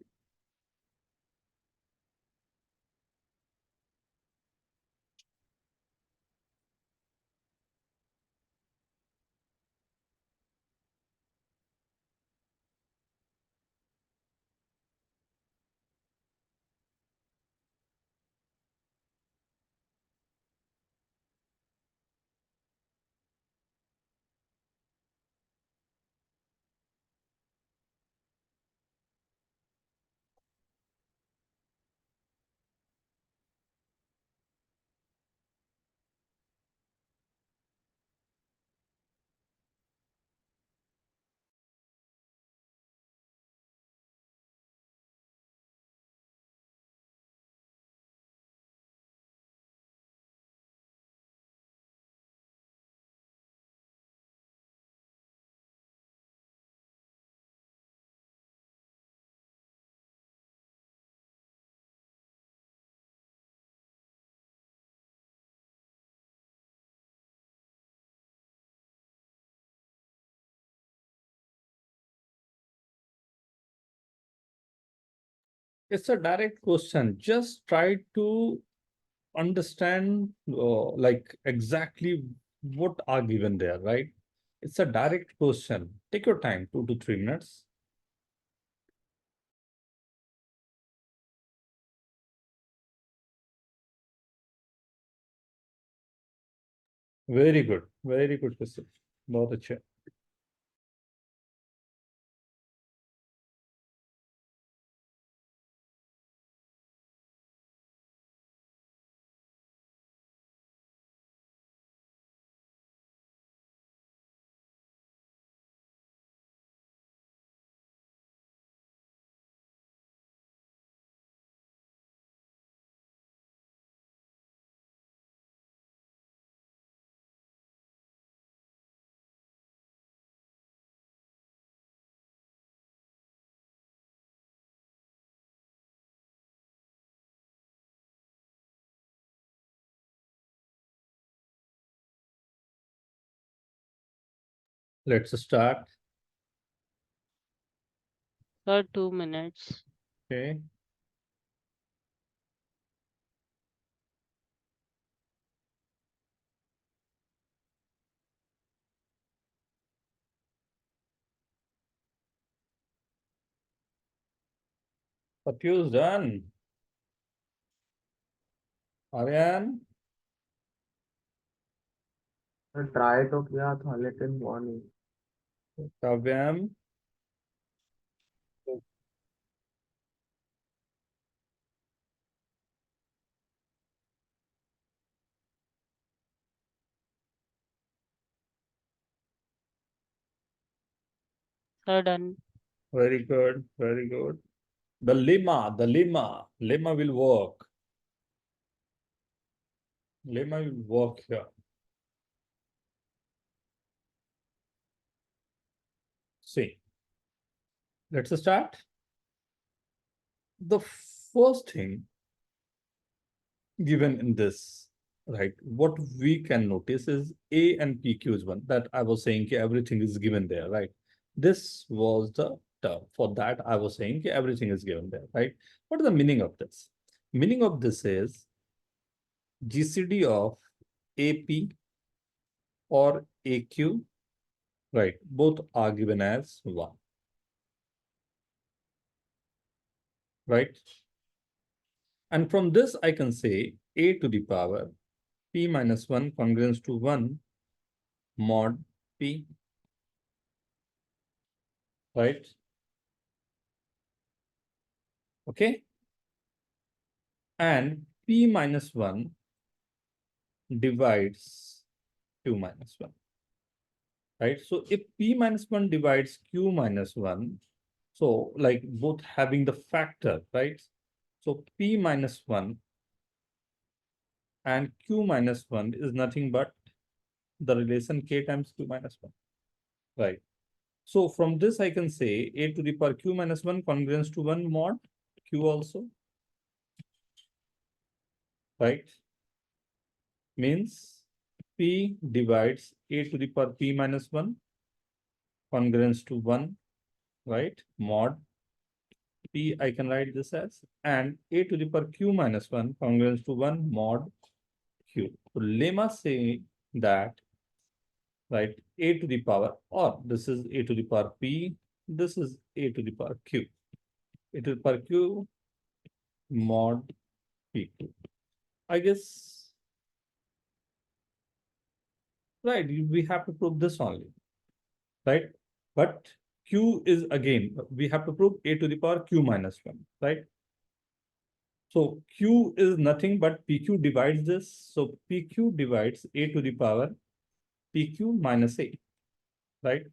It's a direct question. Just try to understand like exactly what are given there, right? It's a direct question. Take your time, 2 to 3 minutes. Very good question. बहुत अच्छे. Let's start. Sir, 2 minutes. Okay. Patyu's done. Aryan, try तो किया था लेकिन हुआ नहीं. Kavyam, Sir, done. very good, very good. The lemma will work. Lemma will work here. See, let's start. The first thing given in this, right, what we can notice is A and PQ is one. That I was saying everything is given there, right? This was the term. For that, I was saying everything is given there, right? What is the meaning of this? Meaning of this is GCD of AP or AQ, right? Both are given as 1, right? And from this, I can say A to the power P minus 1 congruence to 1 mod P, right? Okay. And P minus 1 divides Q minus 1, right? So if P minus 1 divides Q minus 1, so like both having the factor, right? So P minus 1 and Q minus 1 is nothing but the relation K times Q minus 1, right? So from this, I can say A to the power Q minus 1 congruence to 1 mod Q also, right? Means P divides A to the power P minus 1 congruence to 1, right? Mod P, I can write this as, and A to the power Q minus 1 congruence to 1 mod Q. So lemma say that, right, A to the power, or this is A to the power P, this is A to the power Q. A to the power Q mod P2. I guess, right, we have to prove this only, right? But Q is again, we have to prove A to the power Q minus 1, right? So Q is nothing but PQ divides this. So PQ divides A to the power PQ minus A, right?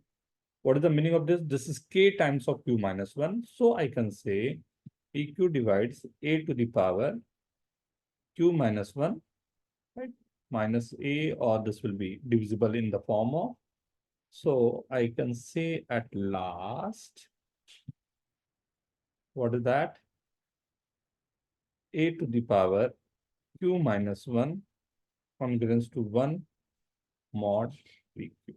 What is the meaning of this? This is K times of Q minus 1. So I can say PQ divides A to the power Q minus 1, right? Minus A, or this will be divisible in the form of. So I can say at last, what is that? A to the power Q minus 1 congruence to 1 mod PQ.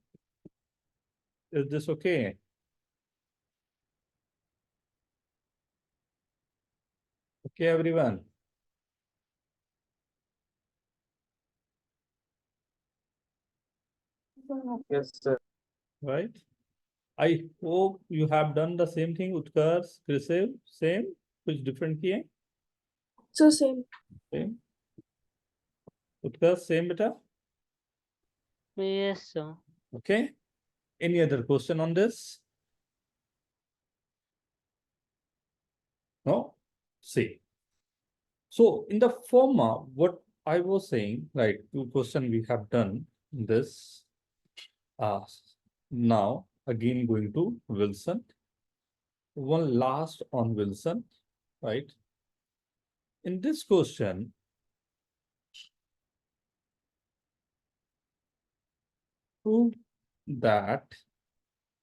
Is this okay? Okay, everyone. Yes, sir. Right. I hope you have done the same thing, Utkarsh, Krisev, same, कुछ different किए? So same. Same. Utkarsh, same beta? Yes, sir. Okay. Any other question on this? No? See. So in the former, what I was saying, right, two question we have done this. Now again going to Wilson. One last on Wilson, right? In this question, prove that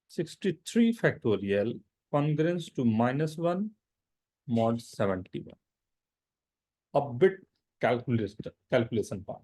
63 factorial congruence to -1 mod 71. A bit calculation part.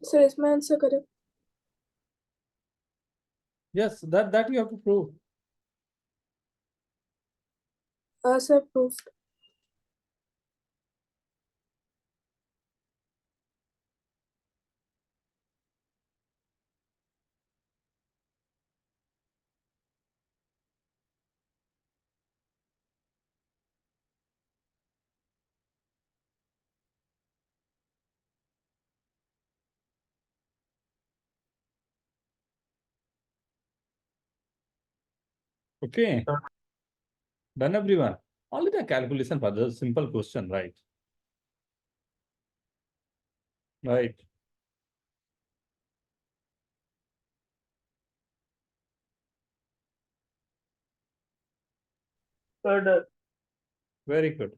Sir, is my answer correct? Yes, that you have to prove. Sir, proved. Okay. Done everyone. Only the calculation part, the simple question, right? Right. So done. Very good.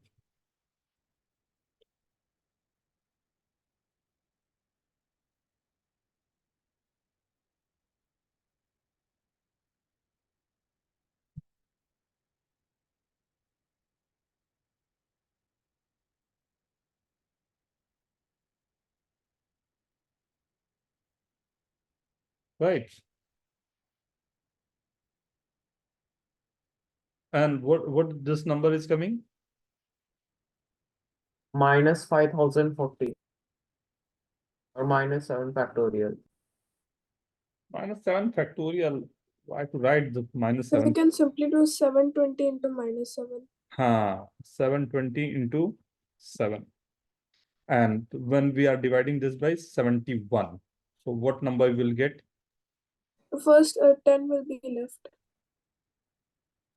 Right. And what this number is coming? Minus 5040 or minus 7 factorial. -7 factorial. I have to write the So we -7. can simply do 720 into -7. 720 into 7. And when we are dividing this by 71, so what number we will get? First, 10 will be left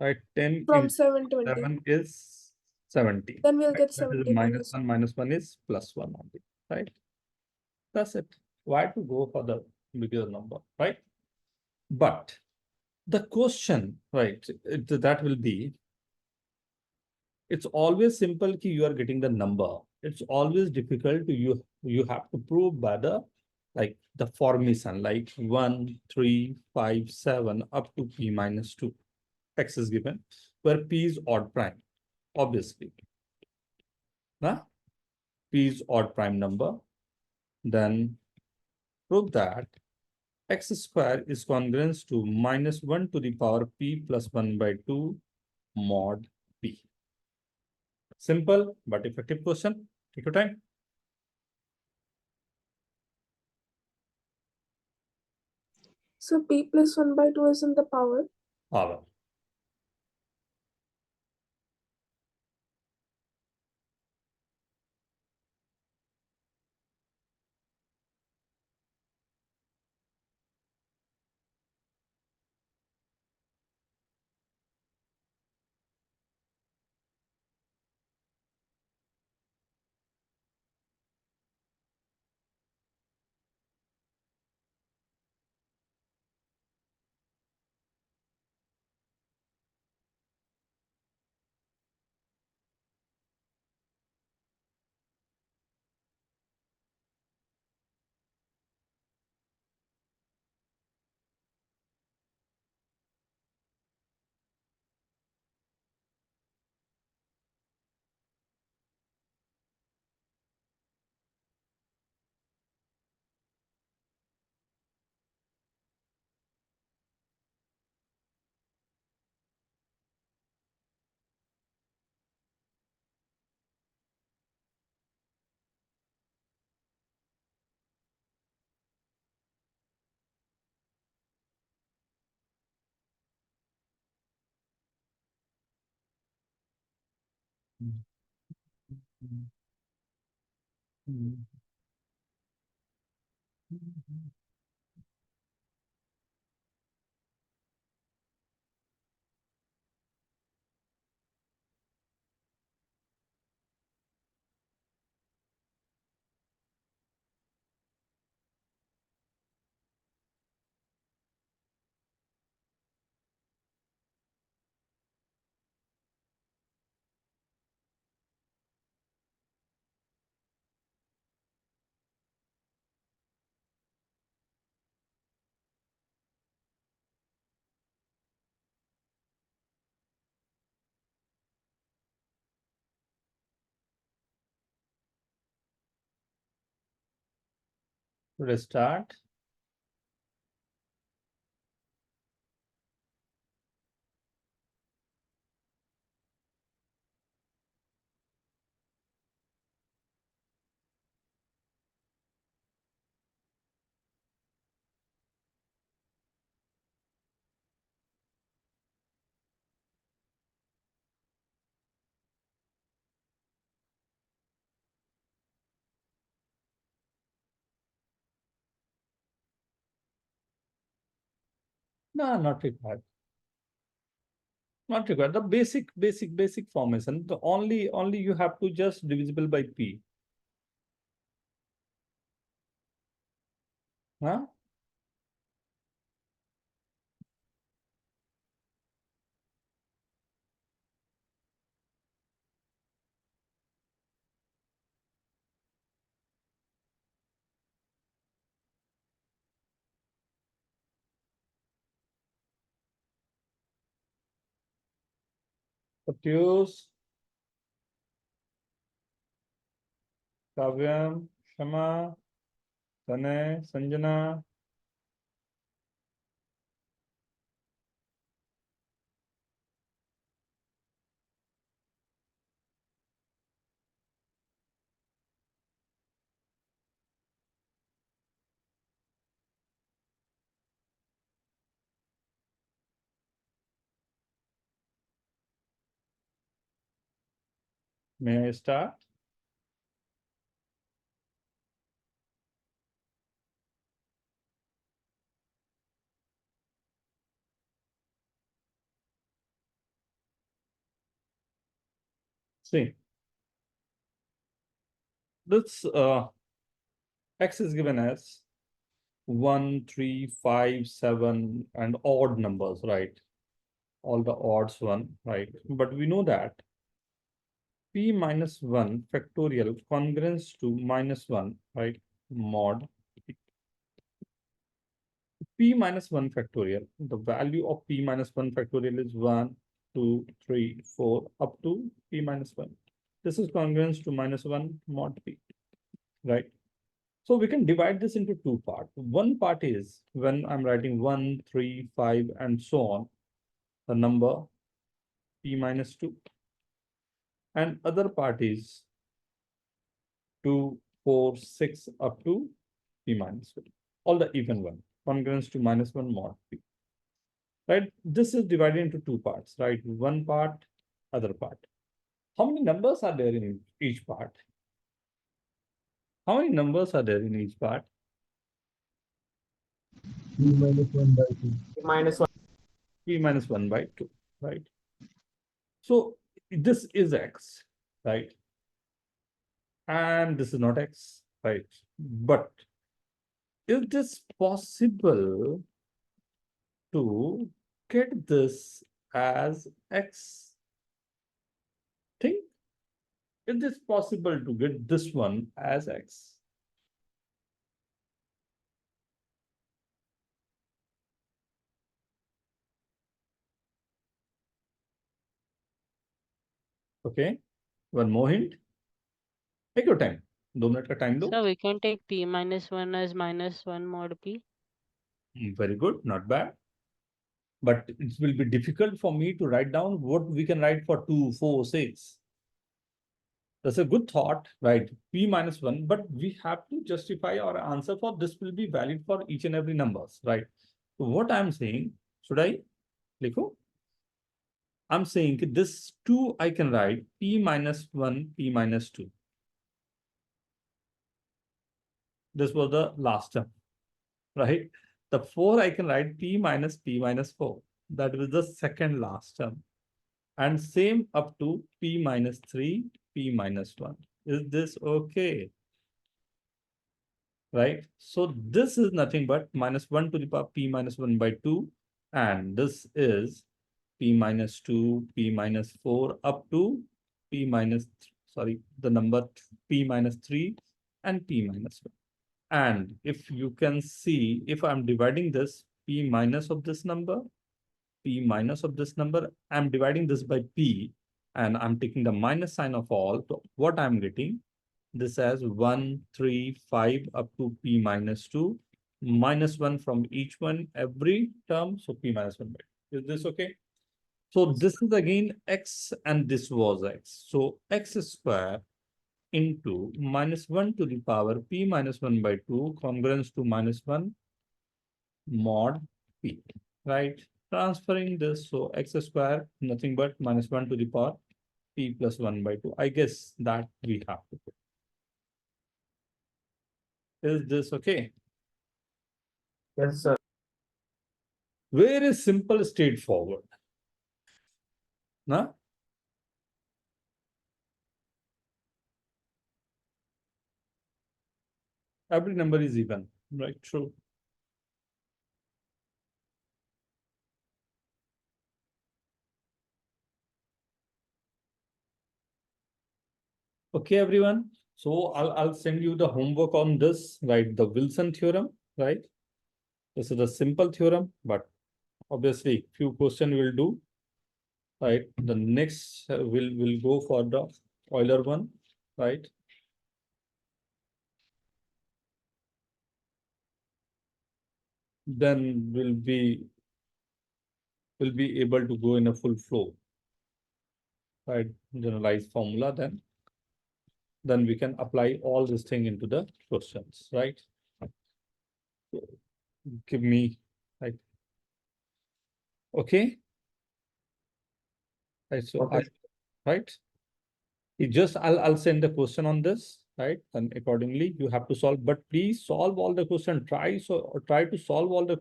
Right, 10 from into 720. 7 is 70. Then we'll Right? get That is 70 minus -1 is +1 only, right? That's it. Why to go for the bigger number, right? But the question, right, that will be, it's always simple ki you are getting the number. It's always difficult to you have to prove by the like the formation, like 1, 3, 5, 7 up to p minus 2. X is given, where p is odd prime, obviously. Nah? P is odd prime number. Then prove that x square is congruent to minus 1 to the power p plus 1 by 2 mod p. Simple but effective question. Take your time. So p plus 1 by 2 is in the power. Power. Restart. No, not required. Not required. The basic formation. The only you have to just divisible by p. Huh? Pratyush, Kavyam, Shama, Tanay, Sanjana. May I start? See, this x is given as 1, 3, 5, 7, and odd numbers, right? All the odds one, right? But we know that p minus 1 factorial congruence to minus 1, right? Mod p minus 1 factorial. The value of p minus 1 factorial is 1, 2, 3, 4, up to p minus 1. This is congruence to minus 1 mod p, right? So we can divide this into two parts. One part is when I'm writing 1, 3, 5, and so on, the number p minus 2. And other part is 2, 4, 6 up to p minus 1. All the even one, congruence to minus 1 mod p. Right? This is divided into two parts, right? One part, other part. How many numbers are there in each part? How many numbers are there in each part? minus 1. P minus 1 by 2, right? So this is x, right? And this is not x, right? But is this possible to get this as x? Think, is this possible to get this one as x? Okay, one more hint. Take your time. 2 minute का time दो. So we can take p minus 1 as minus 1 mod p. Very good, not bad. But it will be difficult for me to write down what we can write for 2, 4, 6. That's a good thought, right? P minus 1, but we have to justify our answer for this will be valid for each and every numbers, right? So what I'm saying, should I likho? I'm saying this 2 I can write P minus 1, P minus 2. This was the last term, right? The 4 I can write P minus 4. That was the second last term. And same up to P minus 3, P minus 1. Is this okay? Right? So this is nothing but minus 1 to the power P minus 1 by 2. And this is P minus 2, P minus 4 up to P minus, sorry, the number P minus 3 and P minus 1. And if you can see, if I'm dividing this P minus of this number, P minus of this number, I'm dividing this by P and I'm taking the minus sign of all. So what I'm getting, this as 1, 3, 5 up to P minus 2, minus 1 from each one, every term. So P minus 1 by 2. Is this okay? So this is again x and this was x. So x square into minus 1 to the power P minus 1 by 2 congruence to minus 1 mod P, right? Transferring this, so x square, nothing but minus 1 to the power P plus 1 by 2. I guess that we have to put. Is this okay? Yes, sir. Very simple, straightforward. Nah? Every number is even, right? True. Okay, everyone. So I'll send you the homework on this, right? The Wilson theorem, right? This is a simple theorem, but obviously few questions will do, right? The next will go for the Euler one, right? Then we'll be able to go in a full flow, right? Generalized formula, then we can apply all this thing into the questions, right? So give me, right? Okay. Right. So Okay. right. I'll send the question on this, right? And accordingly you have to solve, but please solve all the question. Try to solve all the questions.